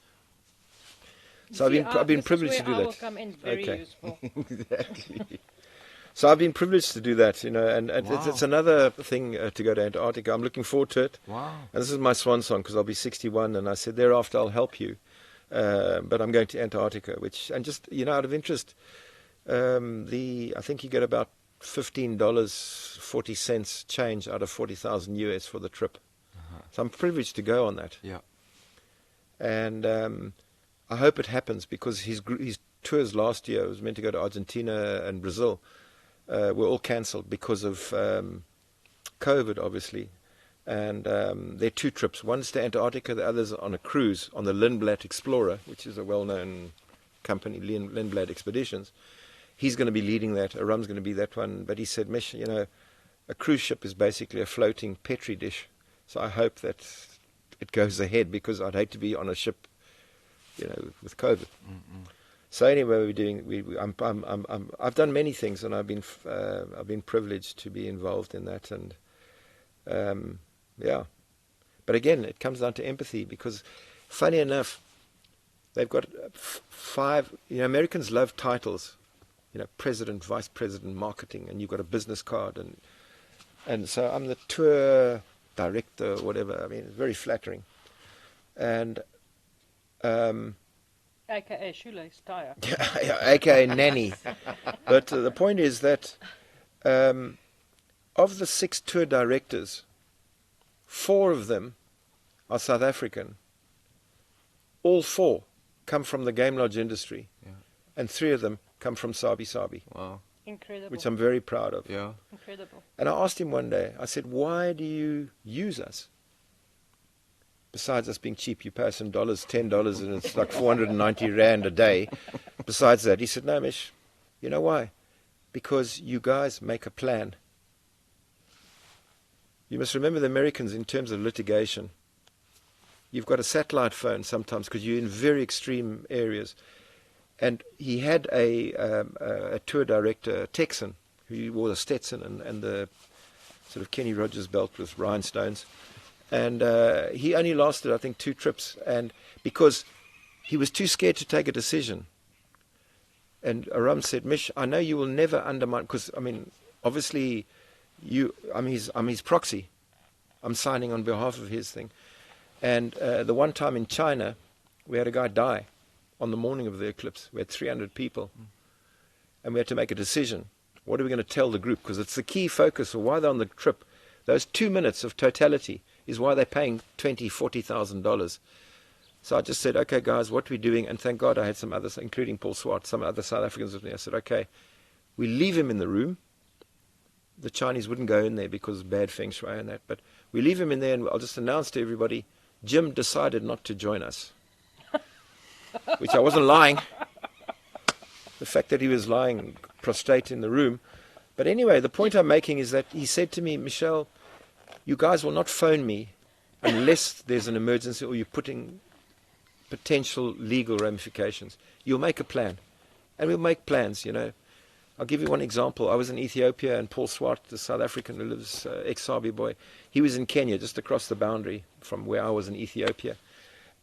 S3: So I've been privileged to do that.
S5: Will come in very useful.
S3: Exactly. So I've been privileged to do that, you know, and
S2: Wow.
S3: it's another thing to go to Antarctica. I'm looking forward to it.
S2: Wow.
S3: And this is my swan song because I'll be 61, and I said thereafter I'll help you. But I'm going to Antarctica, and just, you know, out of interest, I think you get about $15.40 change out of 40,000 US for the trip. So I'm privileged to go on that.
S2: Yeah.
S3: And I hope it happens because his tours last year, was meant to go to Argentina and Brazil, were all cancelled because of COVID, obviously. And there are two trips. One's to Antarctica, the other's on a cruise on the Lindblad Explorer, which is a well-known company, Lindblad Expeditions. He's going to be leading that. Aram's going to be that one. But he said, Mich, you know, a cruise ship is basically a floating Petri dish. So I hope that it goes ahead because I'd hate to be on a ship, you know, with COVID.
S2: Mm-mm.
S3: So anyway, I've done many things, and I've been privileged to be involved in that, and yeah. But again, it comes down to empathy because, funny enough, they've got 5. You know, Americans love titles, you know, president, vice president, marketing, and you've got a business card, and so I'm the tour director, or whatever. I mean, it's very flattering, and.
S5: AKA shoelace tire.
S3: AKA nanny. But the point is that of the 6 tour directors, 4 of them are South African. All 4 come from the game lodge industry, and 3 of them come from Sabi Sand,
S2: Wow.
S5: Incredible.
S3: which I'm very proud of.
S2: Yeah.
S5: Incredible.
S3: And I asked him one day, I said, why do you use us? Besides us being cheap, you pay us some dollars, $10, and it's like 490 Rand a day. Besides that, he said, no, Mish, you know why? Because you guys make a plan. You must remember the Americans in terms of litigation. You've got a satellite phone sometimes because you're in very extreme areas. And he had a tour director, a Texan, who wore a Stetson and the sort of Kenny Rogers belt with rhinestones. And he only lasted, I think, 2 trips. And because he was too scared to take a decision. And Aram said, Mich, I know you will never undermine, because, I mean, obviously, I'm his proxy. I'm signing on behalf of his thing. And the one time in China, we had a guy die on the morning of the eclipse. We had 300 people. And we had to make a decision. What are we going to tell the group? Because it's the key focus of why they're on the trip. Those 2 minutes of totality is why they're paying $20,000, $40,000. So I just said, okay, guys, what are we doing? And thank God I had some others, including Paul Swart, some other South Africans with me. I said, okay, we leave him in the room. The Chinese wouldn't go in there because of bad feng shui and that. But we leave him in there, and I'll just announce to everybody, Jim decided not to join us. Which I wasn't lying. The fact that he was lying prostrate in the room. But anyway, the point I'm making is that he said to me, Michel, you guys will not phone me unless there's an emergency or you're putting potential legal ramifications. You'll make a plan. And we'll make plans, you know. I'll give you one example. I was in Ethiopia, and Paul Swart, the South African who lives, ex-Sabi boy, he was in Kenya, just across the boundary from where I was in Ethiopia.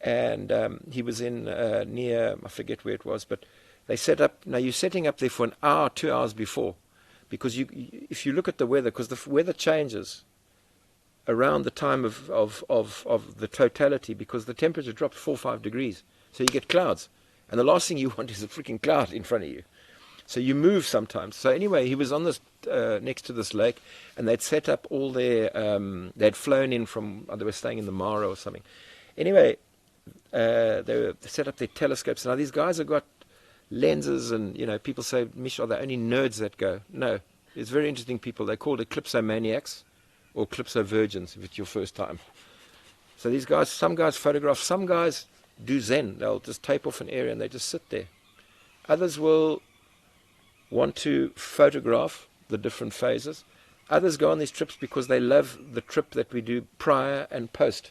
S3: And he was in near, I forget where it was, but they set up, now you're setting up there for an hour, 2 hours before. Because if you look at the weather, because the weather changes around the time of the totality, because the temperature drops 4 or 5 degrees. So you get clouds. And the last thing you want is a freaking cloud in front of you. So you move sometimes. So anyway, he was on this next to this lake, and they'd set up all their, they'd flown in from, they were staying in the Mara or something. Anyway, they set up their telescopes. Now these guys have got lenses, and, you know, people say, Mich, are they only nerds that go? No, it's very interesting people. They're called eclipsomaniacs or eclipsovirgins if it's your first time. So these guys, some guys photograph, some guys do Zen. They'll just tape off an area and they just sit there. Others will want to photograph the different phases. Others go on these trips because they love the trip that we do prior and post,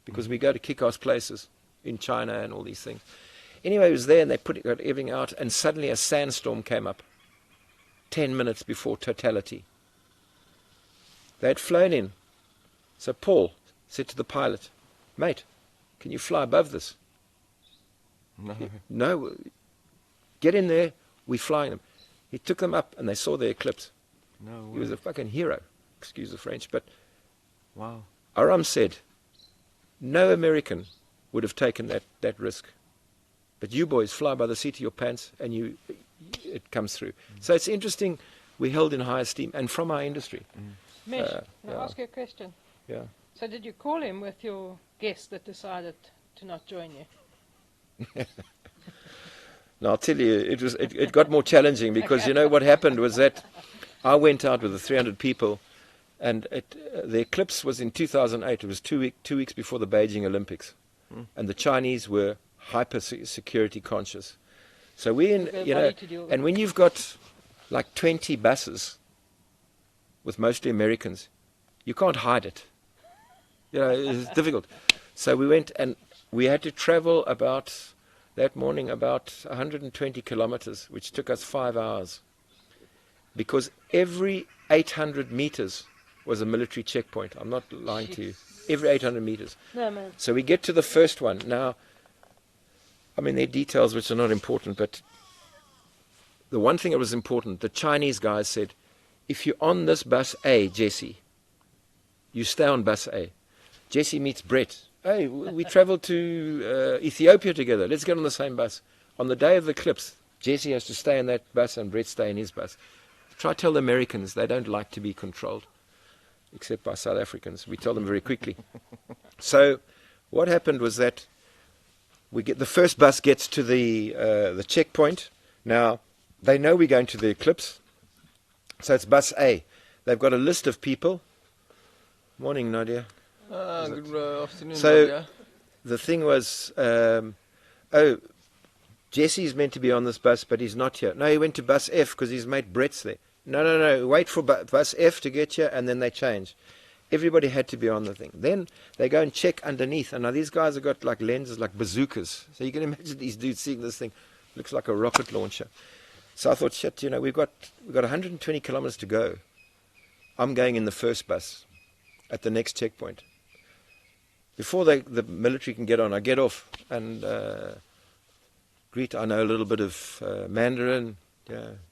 S3: because we go to kick-ass places in China and all these things. Anyway, it was there, and they got everything out, and suddenly a sandstorm came up 10 minutes before totality. They had flown in. So Paul said to the pilot, mate, can you fly above this? No. Get in there, we're flying them. He took them up, and they saw the eclipse.
S1: No way.
S3: He was a fucking hero, excuse the French, but
S1: Wow.
S3: Aram said, no American would have taken that risk. But you boys fly by the seat of your pants, and it comes through. So it's interesting, we're held in high esteem, and from our industry.
S5: Mich, can I
S3: yeah.
S5: ask you a question?
S3: Yeah.
S5: So did you call him with your guest that decided to not join you?
S3: Now I'll tell you, it got more challenging, because you know what happened was that I went out with the 300 people, and the eclipse was in 2008. It was two weeks before the Beijing Olympics, and the Chinese were hyper security conscious. So and when you've got like 20 buses with mostly Americans, you can't hide it. You know, it's difficult. So we went, and we had to travel that morning about 120 kilometers, which took us 5 hours, because every 800 meters was a military checkpoint. I'm not lying to you. Every 800 meters.
S5: No, man.
S3: So we get to the first one. Now, I mean, there are details which are not important, but the one thing that was important, the Chinese guys said, if you're on this bus A, Jesse, you stay on bus A. Jesse meets Brett. Hey, we traveled to Ethiopia together. Let's get on the same bus. On the day of the eclipse, Jesse has to stay in that bus and Brett stay in his bus. Try to tell the Americans they don't like to be controlled, except by South Africans. We tell them very quickly. So what happened was that the first bus gets to the checkpoint. Now, they know we're going to the eclipse, so it's bus A. They've got a list of people. Morning, Nadia.
S1: Good afternoon,
S3: So
S1: Nadia.
S3: the thing was, Jesse's meant to be on this bus, but he's not here. No, he went to bus F because his mate Brett's there. No, wait for bus F to get here, and then they change. Everybody had to be on the thing. Then they go and check underneath. And now these guys have got like lenses, like bazookas. So you can imagine these dudes seeing this thing. Looks like a rocket launcher. So I thought, shit, you know, we've got 120 kilometers to go. I'm going in the first bus at the next checkpoint. Before the military can get on, I get off and I know a little bit of Mandarin,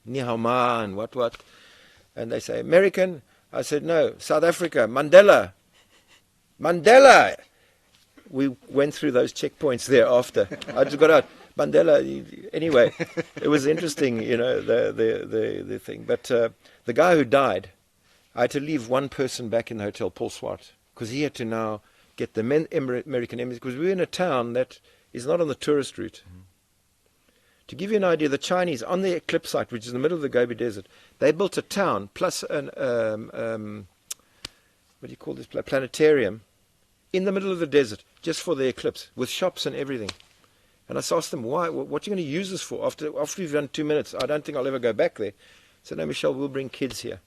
S3: ni hao ma and what. And they say, American? I said, no, South Africa, Mandela. Mandela! We went through those checkpoints there after. I just got out, Mandela. Anyway, it was interesting, the thing. But the guy who died, I had to leave one person back in the hotel, Paul Swart, because he had to now get the American embassy, because we were in a town that is not on the tourist route. To give you an idea, the Chinese, on the eclipse site, which is in the middle of the Gobi Desert, they built a town plus an, what do you call this, planetarium, in the middle of the desert, just for the eclipse, with shops and everything. And I asked them, why? What are you going to use this for? After we've done 2 minutes, I don't think I'll ever go back there. So no, Michel, we'll bring kids here.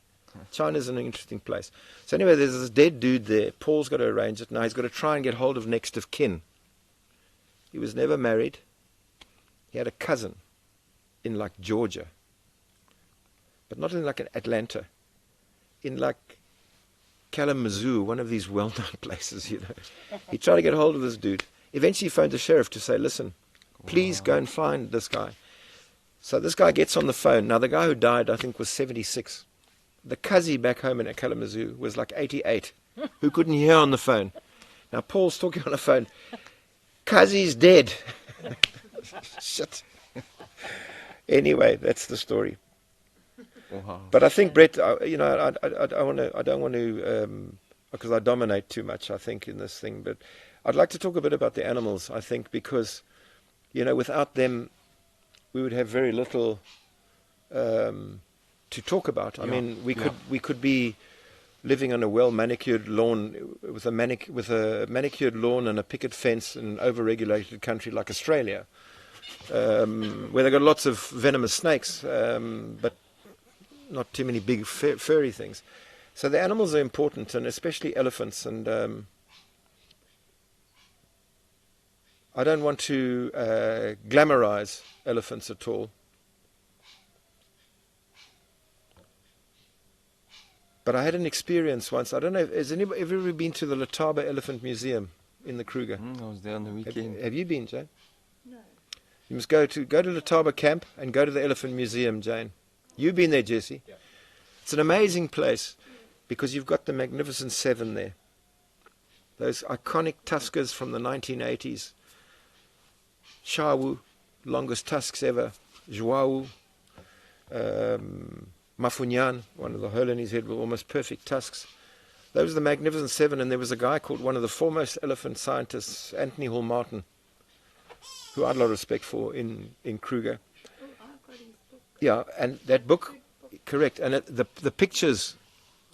S3: China's an interesting place. So anyway, there's this dead dude there. Paul's got to arrange it. Now he's got to try and get hold of next of kin. He was never married. He had a cousin in like Georgia, but not in like an Atlanta, in like Kalamazoo, one of these well-known places, He tried to get hold of this dude. Eventually he phoned the sheriff to say, listen, please go and find this guy. So this guy gets on the phone. Now the guy who died, I think, was 76. The Kazi back home in Kalamazoo was like 88, who couldn't hear on the phone. Now Paul's talking on the phone. Kazi's dead. Shit. Anyway, that's the story.
S1: Wow.
S3: But I think, Brett, I don't want to, because I dominate too much, I think, in this thing. But I'd like to talk a bit about the animals, I think, because, without them, we would have very little to talk about. I mean, we could be living on a well-manicured lawn with a manicured lawn and a picket fence in an over-regulated country like Australia, where they've got lots of venomous snakes, but not too many big furry things. So the animals are important, and especially elephants. And I don't want to glamorize elephants at all. But I had an experience once. I don't know, has anybody ever been to the Letaba Elephant Museum in the Kruger?
S1: I was there on the weekend.
S3: Have you been, Jane?
S4: No.
S3: You must go to Letaba Camp and go to the Elephant Museum, Jane. You've been there, Jesse.
S2: Yeah.
S3: It's an amazing place because you've got the Magnificent Seven there. Those iconic tuskers from the 1980s. Shawu, longest tusks ever. Joawu. Mafunyan, one of the hole in his head with almost perfect tusks. Those are the Magnificent Seven, and there was a guy called one of the foremost elephant scientists, Anthony Hall Martin, who I had a lot of respect for in Kruger.
S4: Oh, I've got his book.
S3: Yeah, and that book, correct, and the pictures,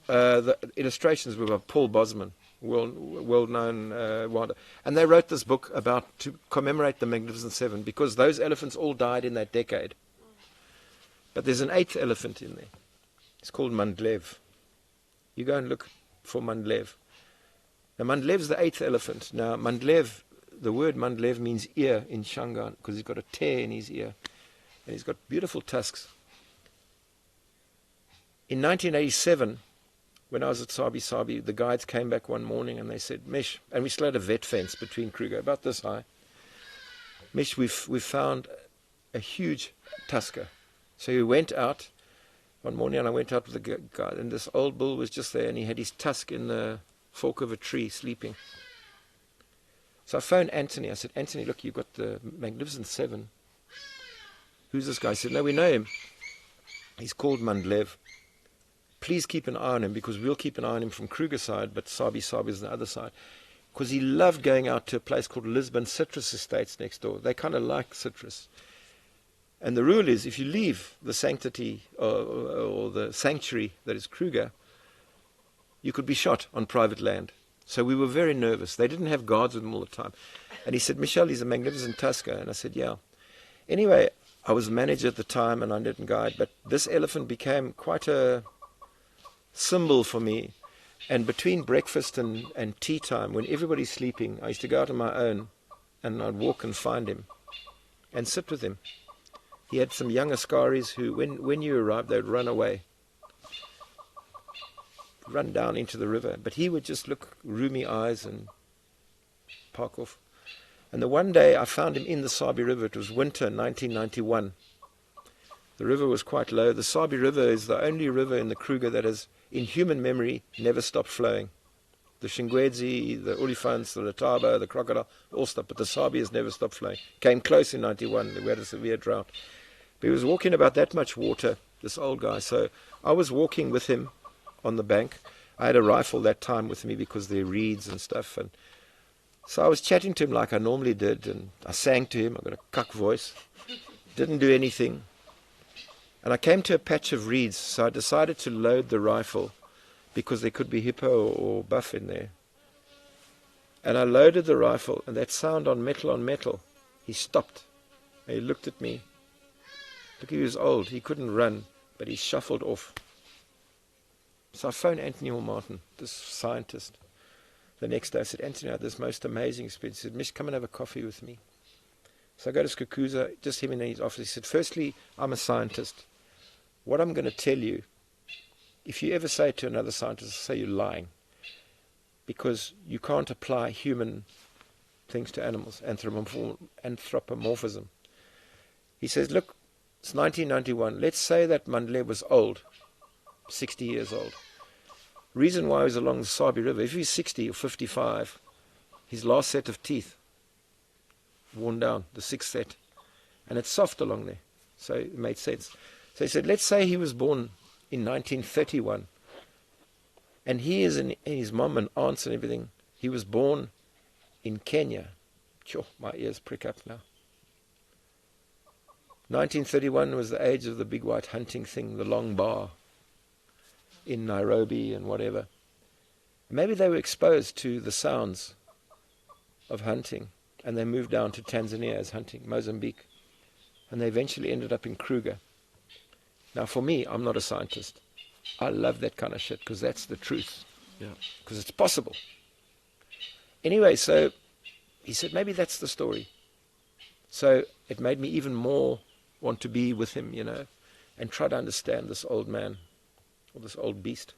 S3: the illustrations were by Paul Bosman, well-known wilder. And they wrote this book to commemorate the Magnificent Seven, because those elephants all died in that decade. But there's an eighth elephant in there. It's called Mandlev. You go and look for Mandlev. Now, Mandlev's the eighth elephant. Now, Mandlev, the word Mandlev means ear in Shangaan, because he's got a tear in his ear. And he's got beautiful tusks. In 1987, when I was at Sabi, the guides came back one morning and they said, Mich, and we still had a vet fence between Kruger, about this high. Mich, we've found a huge tusker. So we went out one morning, and I went out with the guy, and this old bull was just there, and he had his tusk in the fork of a tree, sleeping. So I phoned Anthony. I said, Anthony, look, you've got the Magnificent Seven. Who's this guy? He said, no, we know him. He's called Mandlev. Please keep an eye on him, because we'll keep an eye on him from Kruger side, but Sabi is on the other side. Because he loved going out to a place called Lisbon Citrus Estates next door. They kind of like citrus. And the rule is, if you leave the sanctity or the sanctuary that is Kruger, you could be shot on private land. So we were very nervous. They didn't have guards with them all the time. And he said, Michel, he's a magnificent tusker. And I said, yeah. Anyway, I was manager at the time and I didn't guide, but this elephant became quite a symbol for me. And between breakfast and tea time, when everybody's sleeping, I used to go out on my own and I'd walk and find him and sit with him. He had some young Askaris who, when you arrived, they'd run away, run down into the river. But he would just look roomy eyes and park off. And the one day I found him in the Sabi River. It was winter 1991. The river was quite low. The Sabi River is the only river in the Kruger that has, in human memory, never stopped flowing. The Shingwedzi, the Olifants, the Letaba, the crocodile, all stopped, but the Sabi has never stopped flowing. Came close in 91. We had a severe drought. But he was walking about that much water, this old guy. So I was walking with him on the bank. I had a rifle that time with me because there are reeds and stuff. And so I was chatting to him like I normally did, and I sang to him. I got a cuck voice. Didn't do anything. And I came to a patch of reeds, so I decided to load the rifle because there could be hippo or buff in there. And I loaded the rifle, and that sound on metal, he stopped. And he looked at me. Look, he was old. He couldn't run, but he shuffled off. So I phoned Anthony Hall Martin, this scientist. The next day I said, Anthony, I had this most amazing experience. He said, Mich, come and have a coffee with me. So I go to Skukuza, just him in his office. He said, firstly, I'm a scientist. What I'm going to tell you, if you ever say to another scientist, say you're lying, because you can't apply human things to animals, anthropomorphism. He says, look, it's 1991. Let's say that Mandle was old, 60 years old. Reason why he was along the Sabi River, if he's 60 or 55, his last set of teeth, worn down, the sixth set, and it's soft along there. So it made sense. So he said, let's say he was born in 1931, and he is in his mum and aunts and everything. He was born in Kenya. Sure, my ears prick up now. 1931 was the age of the big white hunting thing, the long bar in Nairobi and whatever. Maybe they were exposed to the sounds of hunting, and they moved down to Tanzania as hunting, Mozambique, and they eventually ended up in Kruger. Now, for me, I'm not a scientist. I love that kind of shit because that's the truth.
S1: Yeah.
S3: Because it's possible. Anyway, so he said, maybe that's the story. So it made me even more want to be with him, you know, and try to understand this old man or this old beast.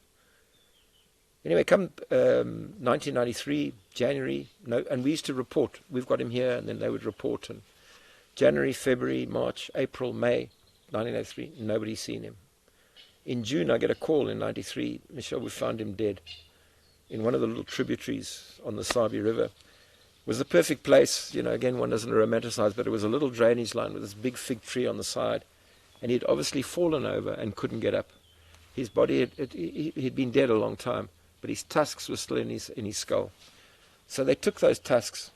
S3: Anyway, come 1993, January, and we used to report. We've got him here, and then they would report. And January, February, March, April, May, 1983, nobody's seen him. In June, I get a call in 93, Michel, we found him dead in one of the little tributaries on the Sabi River. It was the perfect place, you know, again, one doesn't romanticize, but it was a little drainage line with this big fig tree on the side, and he'd obviously fallen over and couldn't get up. His body, he'd been dead a long time, but his tusks were still in his skull. So they took those tusks,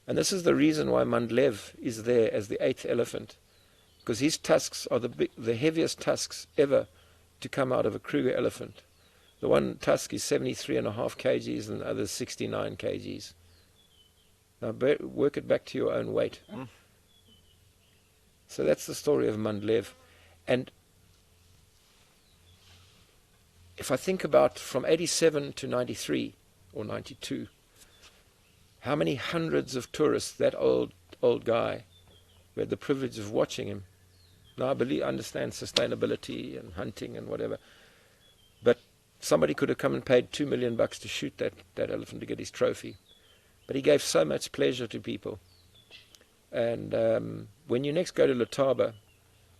S3: and this is the reason why Mandlev is there as the 8th elephant, because his tusks are the heaviest tusks ever to come out of a Kruger elephant. The one tusk is 73.5 kgs and the other 69 kgs. Now work it back to your own weight. So that's the story of Mandlev. And if I think about from 87 to 93 or 92, how many hundreds of tourists that old guy who had the privilege of watching him. Now I understand sustainability and hunting and whatever, but somebody could have come and paid $2 million to shoot that elephant to get his trophy. But he gave so much pleasure to people. And when you next go to Letaba,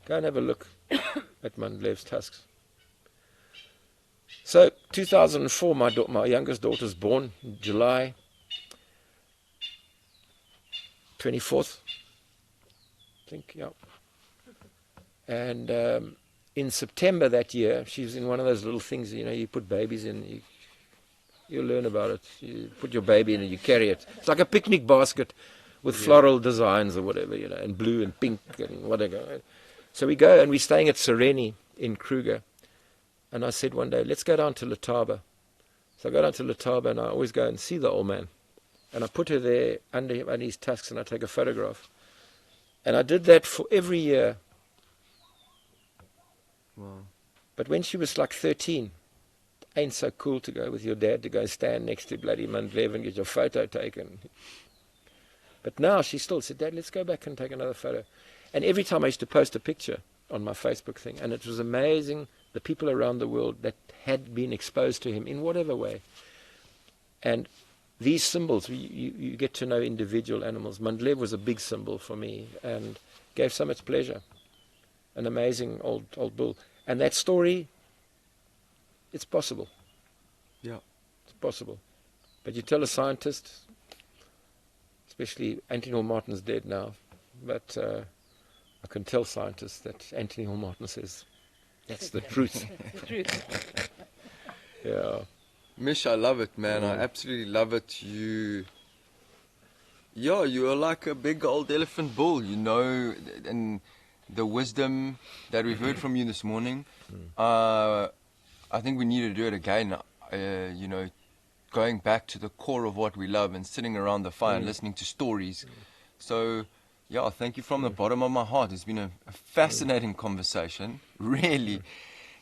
S3: go and have a look at Mandlev's tusks. So 2004, my youngest daughter's born in July 24th, I think, yeah. And in September that year, she was in one of those little things, you know, you put babies in, you learn about it. You put your baby in and you carry it. It's like a picnic basket with floral designs or whatever, you know, and blue and pink and whatever. So we go and we're staying at Sereni in Kruger. And I said one day, let's go down to Letaba. So I go down to Letaba and I always go and see the old man. And I put her there under his tusks and I take a photograph. And I did that for every year.
S1: Wow.
S3: But when she was like 13, it ain't so cool to go with your dad to go stand next to bloody Mandlev and get your photo taken. But now she still said, Dad, let's go back and take another photo. And every time I used to post a picture on my Facebook thing, and it was amazing the people around the world that had been exposed to him in whatever way. And these symbols, you get to know individual animals. Mandlev was a big symbol for me and gave so much pleasure. An amazing old bull. And that story, it's possible.
S1: Yeah.
S3: It's possible. But you tell a scientist, especially Anthony Hall Martin's dead now, but I can tell scientists that Anthony Hall Martin says that's the truth.
S5: The truth.
S3: Yeah.
S1: Mich, I love it, man. I absolutely love it. You are like a big old elephant bull, you know, and the wisdom that we've heard from you this morning. I think we need to do it again. You know, going back to the core of what we love and sitting around the fire and listening to stories. So, yeah, thank you from the bottom of my heart. It's been a fascinating conversation, really.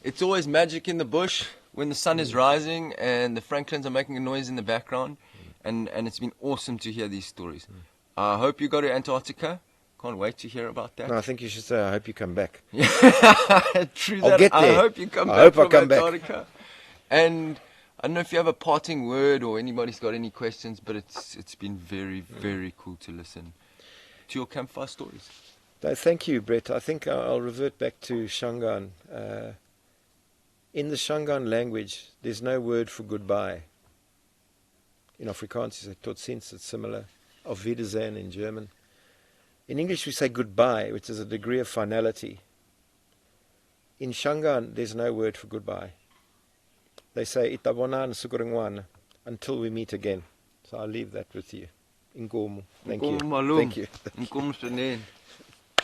S1: It's always magic in the bush when the sun is rising and the francolins are making a noise in the background, and it's been awesome to hear these stories. I hope you go to Antarctica. Can't wait to hear about that.
S3: No, I think you should say, I hope you come back.
S1: True
S3: I'll
S1: that.
S3: get there.
S1: I hope you come
S3: I
S1: back
S3: hope I
S1: from
S3: come back.
S1: Antarctica. And I don't know if you have a parting word or anybody's got any questions, but it's been very, very cool to listen to your campfire stories.
S3: No, thank you, Brett. I think I'll revert back to Shangaan. In the Shangaan language, there's no word for goodbye. In Afrikaans, you say tot ziens, it's similar. Auf Wiedersehen in German. In English, we say goodbye, which is a degree of finality. In Shangaan, there's no word for goodbye. They say itabona nsukuringwana, until we meet again. So I'll leave that with you. Inkomo. Thank you. Thank you.
S1: Inkomo Shaneen.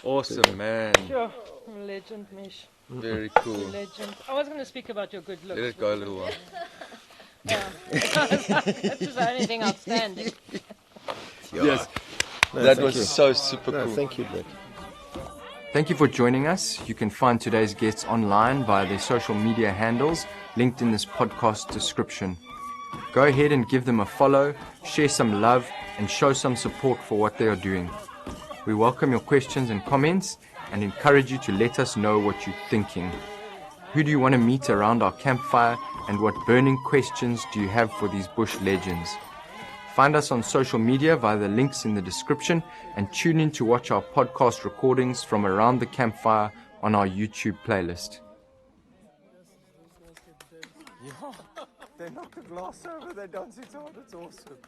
S1: Awesome, man.
S5: Sure. Legend, Mich.
S1: Very cool.
S5: Legend. I was going to speak about your good looks.
S1: Let it go a little while.
S5: Yeah. That was the only thing outstanding.
S1: Yes.
S3: No,
S1: That
S3: thank
S1: was
S3: you.
S1: so super
S3: No,
S1: cool.
S3: thank you, Brett.
S1: Thank you for joining us. You can find today's guests online via their social media handles linked in this podcast description. Go ahead and give them a follow, share some love, and show some support for what they are doing. We welcome your questions and comments and encourage you to let us know what you're thinking. Who do you want to meet around our campfire, and what burning questions do you have for these bush legends? Find us on social media via the links in the description, and tune in to watch our podcast recordings from around the campfire on our YouTube playlist.
S2: They knock a glass over, they dance it hard, it's awesome.